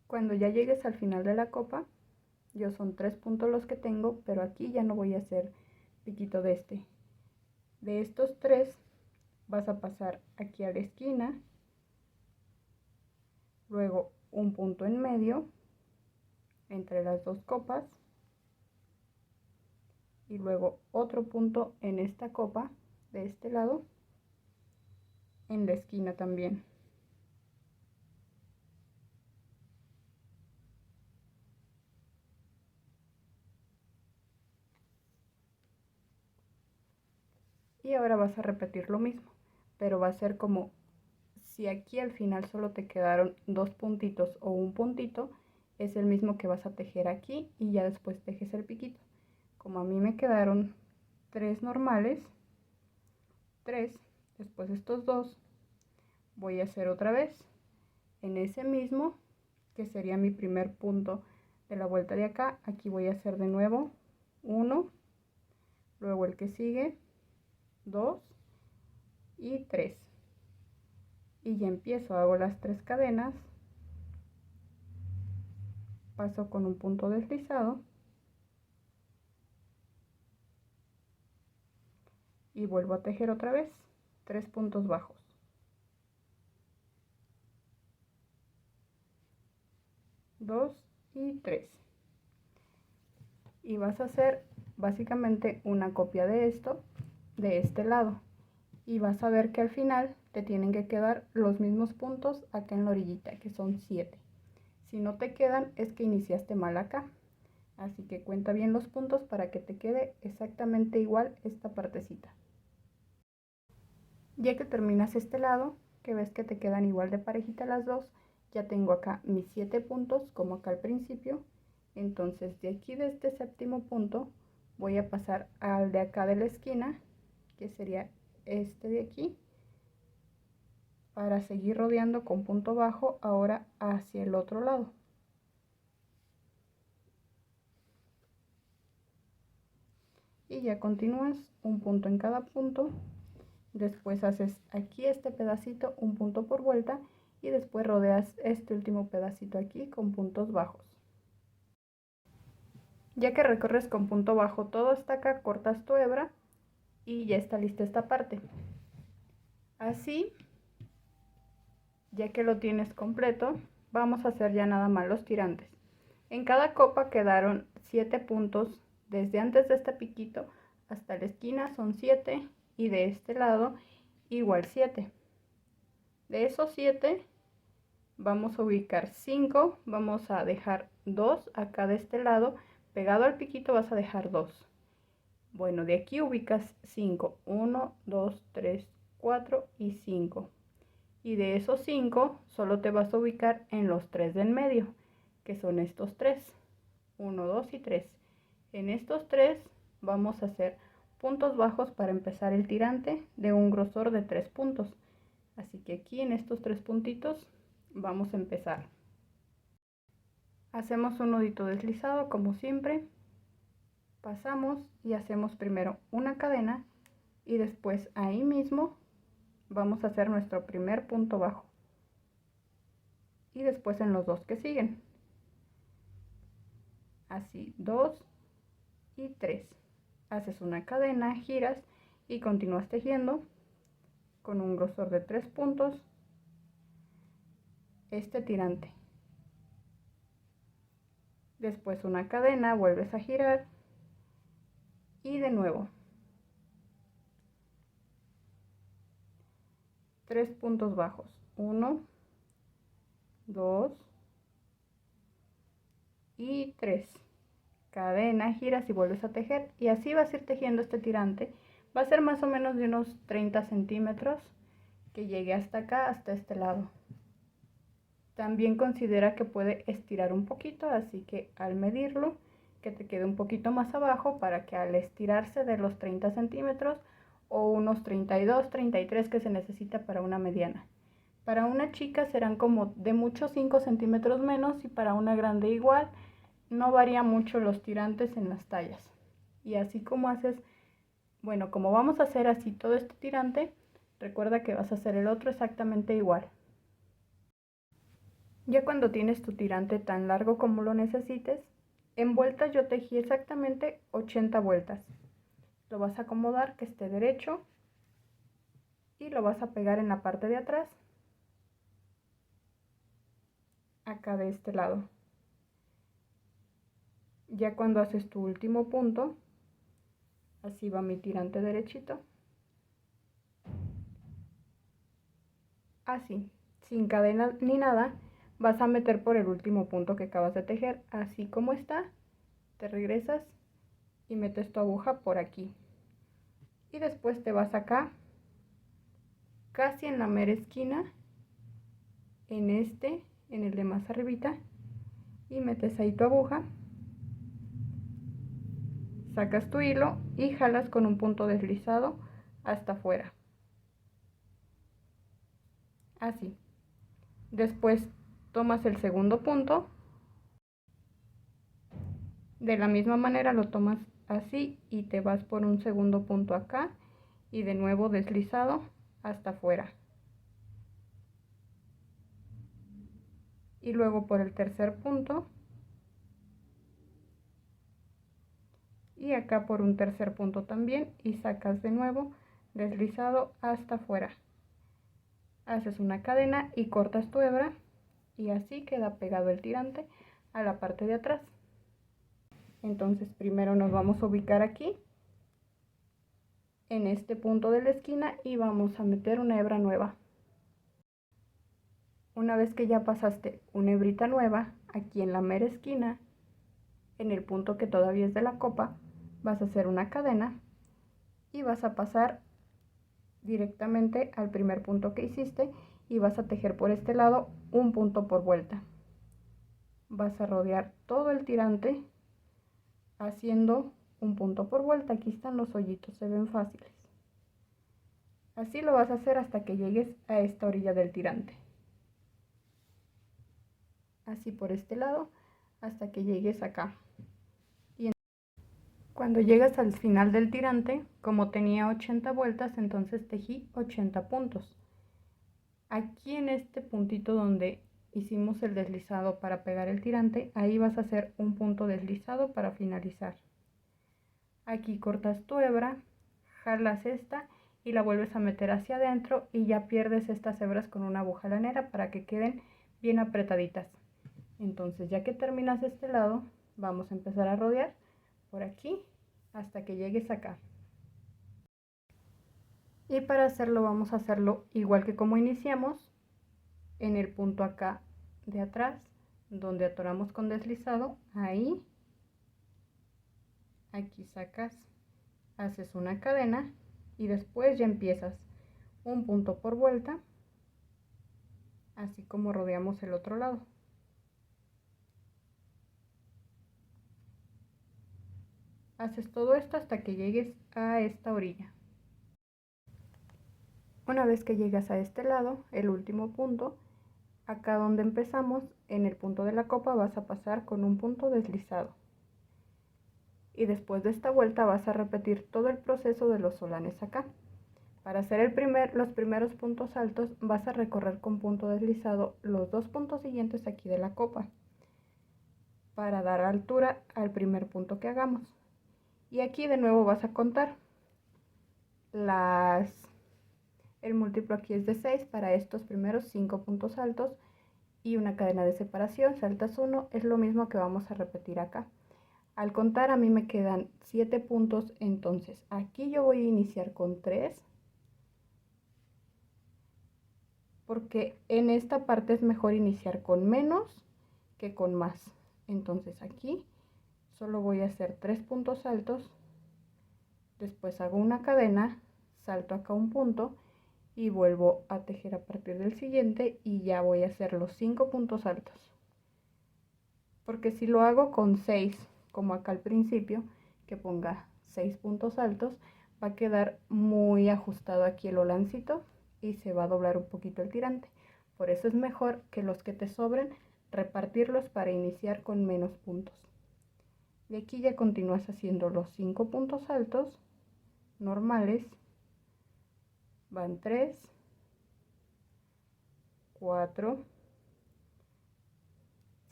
Cuando ya llegues al final de la copa, yo son 3 puntos los que tengo, pero aquí ya no voy a hacer piquito de este. De estos 3 vas a pasar aquí a la esquina luego un punto en medio entre las dos copas y luego otro punto en esta copa de este lado, en la esquina también. Y ahora vas a repetir lo mismo, pero va a ser como si aquí al final solo te quedaron dos puntitos o un puntito, es el mismo que vas a tejer aquí y ya después tejes el piquito. Como a mí me quedaron tres normales, tres, después estos dos, voy a hacer otra vez en ese mismo, que sería mi primer punto de la vuelta de acá. Aquí voy a hacer de nuevo uno, luego el que sigue, 2 y 3, y ya empiezo, hago las 3 cadenas, paso con un punto deslizado y vuelvo a tejer otra vez 3 puntos bajos, 2 y 3, y vas a hacer básicamente una copia de esto de este lado, y vas a ver que al final te tienen que quedar los mismos puntos acá en la orillita, que son 7. Si no te quedan es que iniciaste mal acá, así que cuenta bien los puntos para que te quede exactamente igual esta partecita. Ya que terminas este lado, que ves que te quedan igual de parejita las dos, ya tengo acá mis 7 puntos como acá al principio. Entonces de aquí, de este séptimo punto, voy a pasar al de acá de la esquina, que sería este de aquí, para seguir rodeando con punto bajo ahora hacia el otro lado. Y ya continúas un punto en cada punto, después haces aquí este pedacito, un punto por vuelta, y después rodeas este último pedacito aquí con puntos bajos. Ya que recorres con punto bajo todo hasta acá, cortas tu hebra y ya está lista esta parte. Así, ya que lo tienes completo, vamos a hacer ya nada más los tirantes. En cada copa quedaron 7 puntos, desde antes de este piquito hasta la esquina son 7, y de este lado igual 7. De esos 7 vamos a ubicar 5, vamos a dejar 2 acá de este lado, pegado al piquito vas a dejar 2. Bueno, de aquí ubicas 5, 1, 2, 3, 4 y 5. Y de esos 5 solo te vas a ubicar en los 3 del medio, que son estos 3, 1, 2 y 3. En estos 3 vamos a hacer puntos bajos para empezar el tirante de un grosor de 3 puntos. Así que aquí en estos 3 puntitos vamos a empezar. Hacemos un nudito deslizado como siempre, pasamos y hacemos primero una cadena y después ahí mismo vamos a hacer nuestro primer punto bajo, y después en los dos que siguen, así 2 y 3, haces una cadena, giras y continúas tejiendo con un grosor de 3 puntos este tirante. Después una cadena, vuelves a girar y de nuevo 3 puntos bajos, 1, 2 y 3. Cadena, giras y vuelves a tejer, y así vas a ir tejiendo este tirante. Va a ser más o menos de unos 30 centímetros, que llegue hasta acá, hasta este lado. También considera que puede estirar un poquito, así que al medirlo, que te quede un poquito más abajo, para que al estirarse de los 30 centímetros o unos 32, 33 que se necesita para una mediana. Para una chica serán como de mucho 5 centímetros menos, y para una grande igual. No varía mucho los tirantes en las tallas. Y así como haces, bueno, como vamos a hacer así todo este tirante, recuerda que vas a hacer el otro exactamente igual. Ya cuando tienes tu tirante tan largo como lo necesites, en vueltas yo tejí exactamente 80 vueltas. Lo vas a acomodar que esté derecho y lo vas a pegar en la parte de atrás. acá de este lado. Ya cuando haces tu último punto, así va mi tirante derechito, así, sin cadena ni nada, vas a meter por el último punto que acabas de tejer, así como está, te regresas y metes tu aguja por aquí, y después te vas acá, casi en la mera esquina, en el de más arribita, y metes ahí tu aguja, sacas tu hilo y jalas con un punto deslizado hasta afuera, así. Después tomas el segundo punto, de la misma manera lo tomas así y te vas por un segundo punto acá y de nuevo deslizado hasta afuera. Y luego por el tercer punto y acá por un tercer punto también y sacas de nuevo deslizado hasta afuera. Haces una cadena y cortas tu hebra y así queda pegado el tirante a la parte de atrás. Entonces primero nos vamos a ubicar aquí en este punto de la esquina y vamos a meter una hebra nueva. Una vez que ya pasaste una hebrita nueva aquí en la mera esquina, en el punto que todavía es de la copa, vas a hacer una cadena y vas a pasar directamente al primer punto que hiciste y vas a tejer por este lado un punto por vuelta. Vas a rodear todo el tirante haciendo un punto por vuelta. Aquí están los hoyitos, se ven fáciles. Así lo vas a hacer hasta que llegues a esta orilla del tirante. Así por este lado hasta que llegues acá. Y cuando llegas al final del tirante, como tenía 80 vueltas, entonces tejí 80 puntos. Aquí en este puntito donde hicimos el deslizado para pegar el tirante, ahí vas a hacer un punto deslizado para finalizar. Aquí cortas tu hebra, jalas esta y la vuelves a meter hacia adentro y ya pierdes estas hebras con una aguja lanera para que queden bien apretaditas. Entonces ya que terminas este lado, vamos a empezar a rodear por aquí hasta que llegues acá. Y para hacerlo vamos a hacerlo igual que como iniciamos, en el punto acá de atrás, donde atoramos con deslizado, ahí, aquí sacas, haces una cadena y después ya empiezas un punto por vuelta, así como rodeamos el otro lado. Haces todo esto hasta que llegues a esta orilla. Una vez que llegas a este lado, el último punto, acá donde empezamos, en el punto de la copa vas a pasar con un punto deslizado. Y después de esta vuelta vas a repetir todo el proceso de los solanes acá. Para hacer los primeros puntos altos vas a recorrer con punto deslizado los dos puntos siguientes aquí de la copa para dar altura al primer punto que hagamos. Y aquí de nuevo vas a contar el múltiplo aquí es de 6 para estos primeros 5 puntos altos y una cadena de separación, saltas 1, es lo mismo que vamos a repetir acá. Al contar a mí me quedan 7 puntos, entonces aquí yo voy a iniciar con 3 porque en esta parte es mejor iniciar con menos que con más. Entonces aquí solo voy a hacer 3 puntos altos, después hago una cadena, salto acá un punto y vuelvo a tejer a partir del siguiente y ya voy a hacer los 5 puntos altos. Porque si lo hago con 6, como acá al principio, que ponga 6 puntos altos, va a quedar muy ajustado aquí el holancito y se va a doblar un poquito el tirante. Por eso es mejor que los que te sobren repartirlos para iniciar con menos puntos. Y aquí ya continúas haciendo los 5 puntos altos normales. Van 3, 4,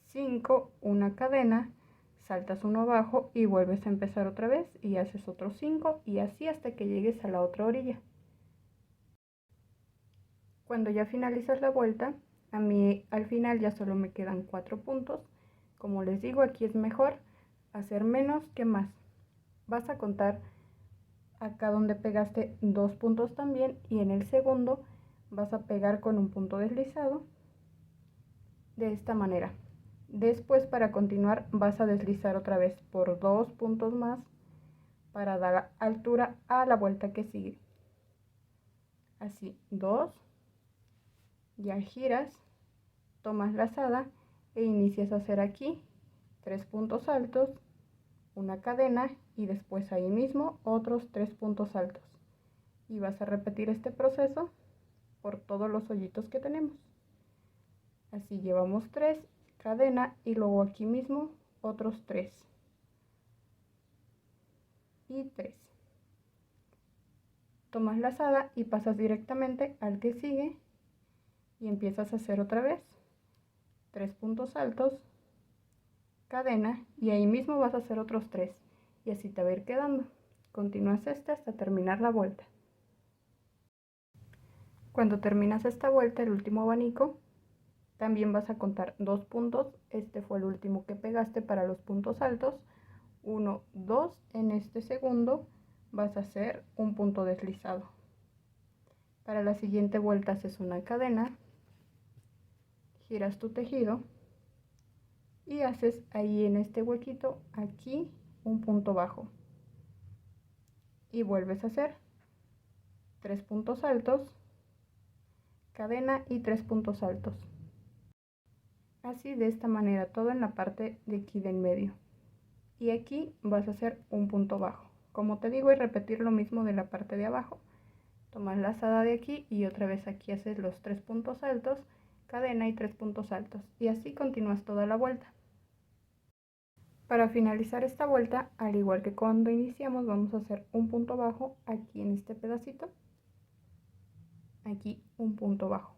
5, una cadena, saltas uno abajo y vuelves a empezar otra vez y haces otros 5 y así hasta que llegues a la otra orilla. Cuando ya finalizas la vuelta, A mí al final ya solo me quedan 4 puntos. Como les digo, aquí es mejor hacer menos que más. Vas a contar acá donde pegaste 2 puntos también, y en el segundo vas a pegar con un punto deslizado de esta manera. Después, para continuar, vas a deslizar otra vez por 2 puntos más para dar altura a la vuelta que sigue. Así, 2, ya giras, tomas lazada e inicias a hacer aquí 3 puntos altos, una cadena y después ahí mismo otros 3 puntos altos. Y vas a repetir este proceso por todos los hoyitos que tenemos. Así llevamos 3, cadena y luego aquí mismo otros 3 y 3. Tomas lazada y pasas directamente al que sigue y empiezas a hacer otra vez 3 puntos altos, cadena y ahí mismo vas a hacer otros 3 y así te va a ir quedando. Continúas hasta terminar la vuelta. Cuando terminas esta vuelta, el último abanico, también vas a contar 2 puntos. Este fue el último que pegaste para los puntos altos. 1, 2, en este segundo vas a hacer un punto deslizado. Para la siguiente vuelta haces una cadena, giras tu tejido y haces ahí en este huequito, aquí, un punto bajo. Y vuelves a hacer 3 puntos altos, cadena y 3 puntos altos. Así, de esta manera, todo en la parte de aquí del medio. Y aquí vas a hacer un punto bajo. Como te digo, y repetir lo mismo de la parte de abajo. Tomas lazada de aquí y otra vez aquí haces los 3 puntos altos, cadena y 3 puntos altos. Y así continúas toda la vuelta. Para finalizar esta vuelta, al igual que cuando iniciamos, vamos a hacer un punto bajo aquí en este pedacito. Aquí un punto bajo.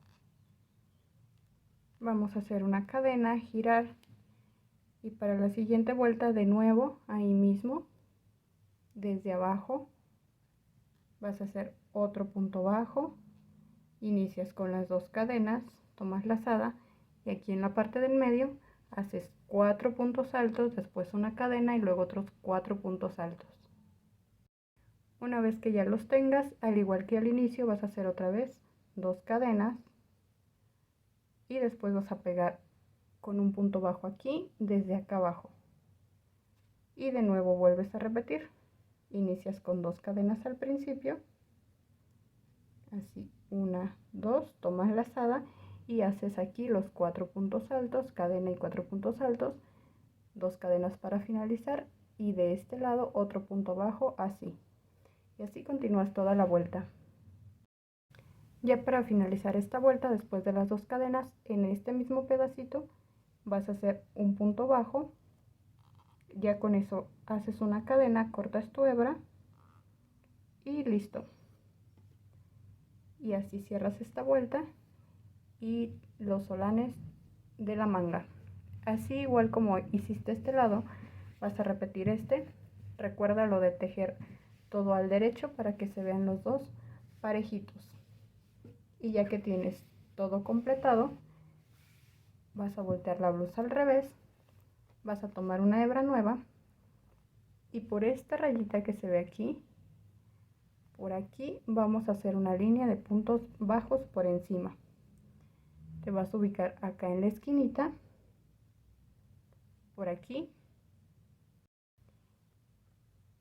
Vamos a hacer una cadena, girar, y para la siguiente vuelta de nuevo ahí mismo, desde abajo, vas a hacer otro punto bajo, inicias con las 2 cadenas, tomas lazada y aquí en la parte del medio haces 4 puntos altos, después una cadena y luego otros 4 puntos altos. Una vez que ya los tengas, al igual que al inicio, vas a hacer otra vez 2 cadenas y después vas a pegar con un punto bajo aquí desde acá abajo y de nuevo vuelves a repetir. Inicias con 2 cadenas al principio, así 1, 2, tomas lazada y haces aquí los 4 puntos altos, cadena y 4 puntos altos, 2 cadenas para finalizar y de este lado otro punto bajo, así. Y así continúas toda la vuelta. Ya para finalizar esta vuelta, después de las 2 cadenas, en este mismo pedacito vas a hacer un punto bajo. Ya con eso haces una cadena, cortas tu hebra y listo. Y así cierras esta vuelta y los solanes de la manga. Así, igual como hiciste este lado, vas a repetir este. Recuerda lo de tejer todo al derecho para que se vean los dos parejitos. Y ya que tienes todo completado, vas a voltear la blusa al revés, vas a tomar una hebra nueva y por esta rayita que se ve aquí, por aquí vamos a hacer una línea de puntos bajos por encima. Te vas a ubicar acá en la esquinita, por aquí,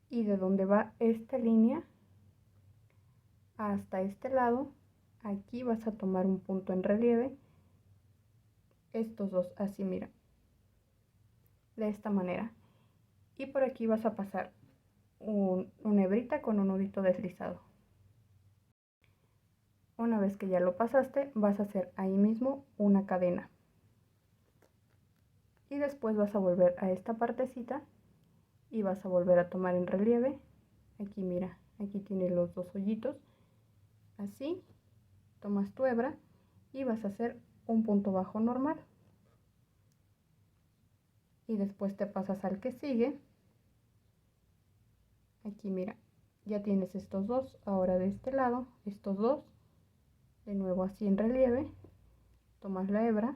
y de donde va esta línea hasta este lado, aquí vas a tomar un punto en relieve, estos dos, así mira, de esta manera, y por aquí vas a pasar una hebrita con un nudito deslizado. Una vez que ya lo pasaste, vas a hacer ahí mismo una cadena y después vas a volver a esta partecita y vas a volver a tomar en relieve. Aquí mira, aquí tiene los dos hoyitos, así tomas tu hebra y vas a hacer un punto bajo normal y después te pasas al que sigue. Aquí mira, ya tienes estos dos. Ahora de este lado, estos dos, de nuevo así en relieve, tomas la hebra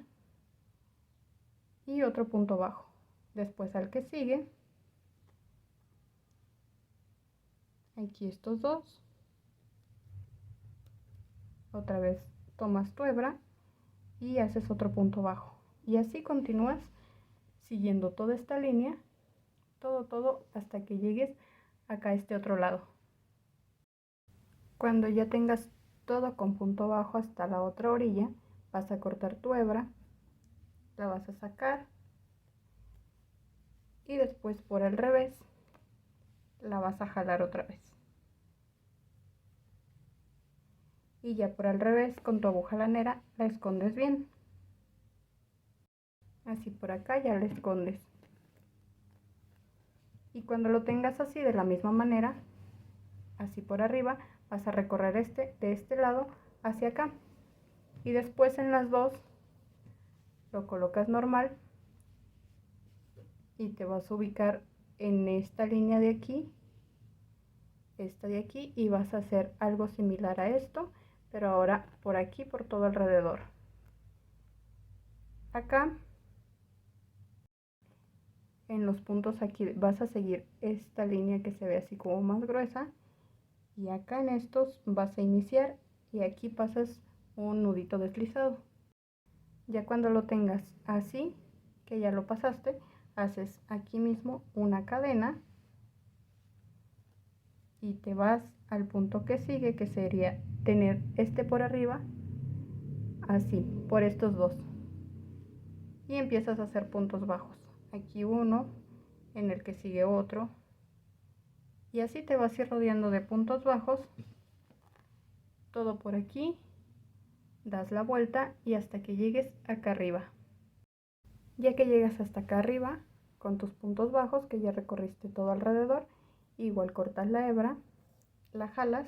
y otro punto bajo. Después al que sigue, aquí estos dos, otra vez tomas tu hebra y haces otro punto bajo, y así continúas siguiendo toda esta línea, todo hasta que llegues acá a este otro lado. Cuando ya tengas todo con punto bajo hasta la otra orilla, vas a cortar tu hebra, la vas a sacar y después por el revés la vas a jalar otra vez. Y ya por el revés con tu aguja lanera la escondes bien. Así por acá ya la escondes. Y cuando lo tengas así de la misma manera, así por arriba, vas a recorrer de este lado hacia acá. Y después en las dos lo colocas normal y te vas a ubicar en esta línea de aquí, esta de aquí, y vas a hacer algo similar a esto, pero ahora por aquí, por todo alrededor. Acá en los puntos aquí vas a seguir esta línea que se ve así como más gruesa, y acá en estos vas a iniciar y aquí pasas un nudito deslizado. Ya cuando lo tengas así, que ya lo pasaste, haces aquí mismo una cadena y te vas al punto que sigue, que sería tener este por arriba, así, por estos dos, y empiezas a hacer puntos bajos. Aquí uno, en el que sigue otro, y así te vas a ir rodeando de puntos bajos, todo por aquí, das la vuelta y hasta que llegues acá arriba. Ya que llegas hasta acá arriba, con tus puntos bajos que ya recorriste todo alrededor, igual cortas la hebra, la jalas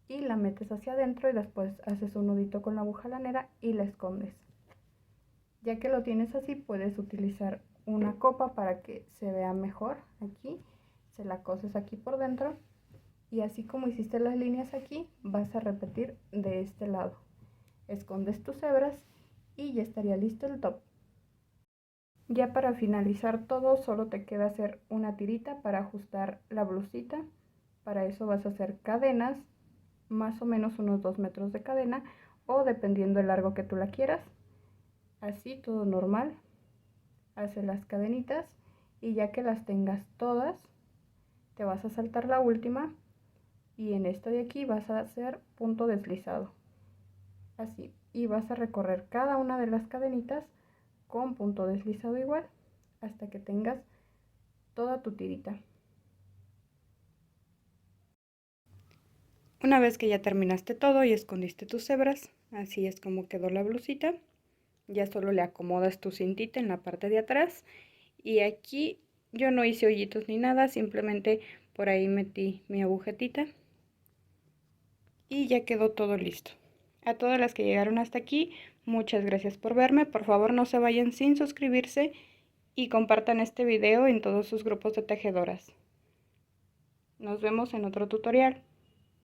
y la metes hacia adentro y después haces un nudito con la aguja lanera y la escondes. Ya que lo tienes así, puedes utilizar una copa para que se vea mejor. Aquí se la coses aquí por dentro y así como hiciste las líneas aquí, vas a repetir de este lado. Escondes tus hebras y ya estaría listo el top. Ya para finalizar todo, solo te queda hacer una tirita para ajustar la blusita. Para eso vas a hacer cadenas, más o menos unos 2 metros de cadena, o dependiendo del largo que tú la quieras. Así, todo normal. Haces las cadenitas y ya que las tengas todas, te vas a saltar la última y en esta de aquí vas a hacer punto deslizado. Así, y vas a recorrer cada una de las cadenitas con punto deslizado igual hasta que tengas toda tu tirita. Una vez que ya terminaste todo y escondiste tus hebras, así es como quedó la blusita. Ya solo le acomodas tu cintita en la parte de atrás y aquí yo no hice hoyitos ni nada, simplemente por ahí metí mi agujetita y ya quedó todo listo. A todas las que llegaron hasta aquí, muchas gracias por verme. Por favor, no se vayan sin suscribirse y compartan este video en todos sus grupos de tejedoras. Nos vemos en otro tutorial.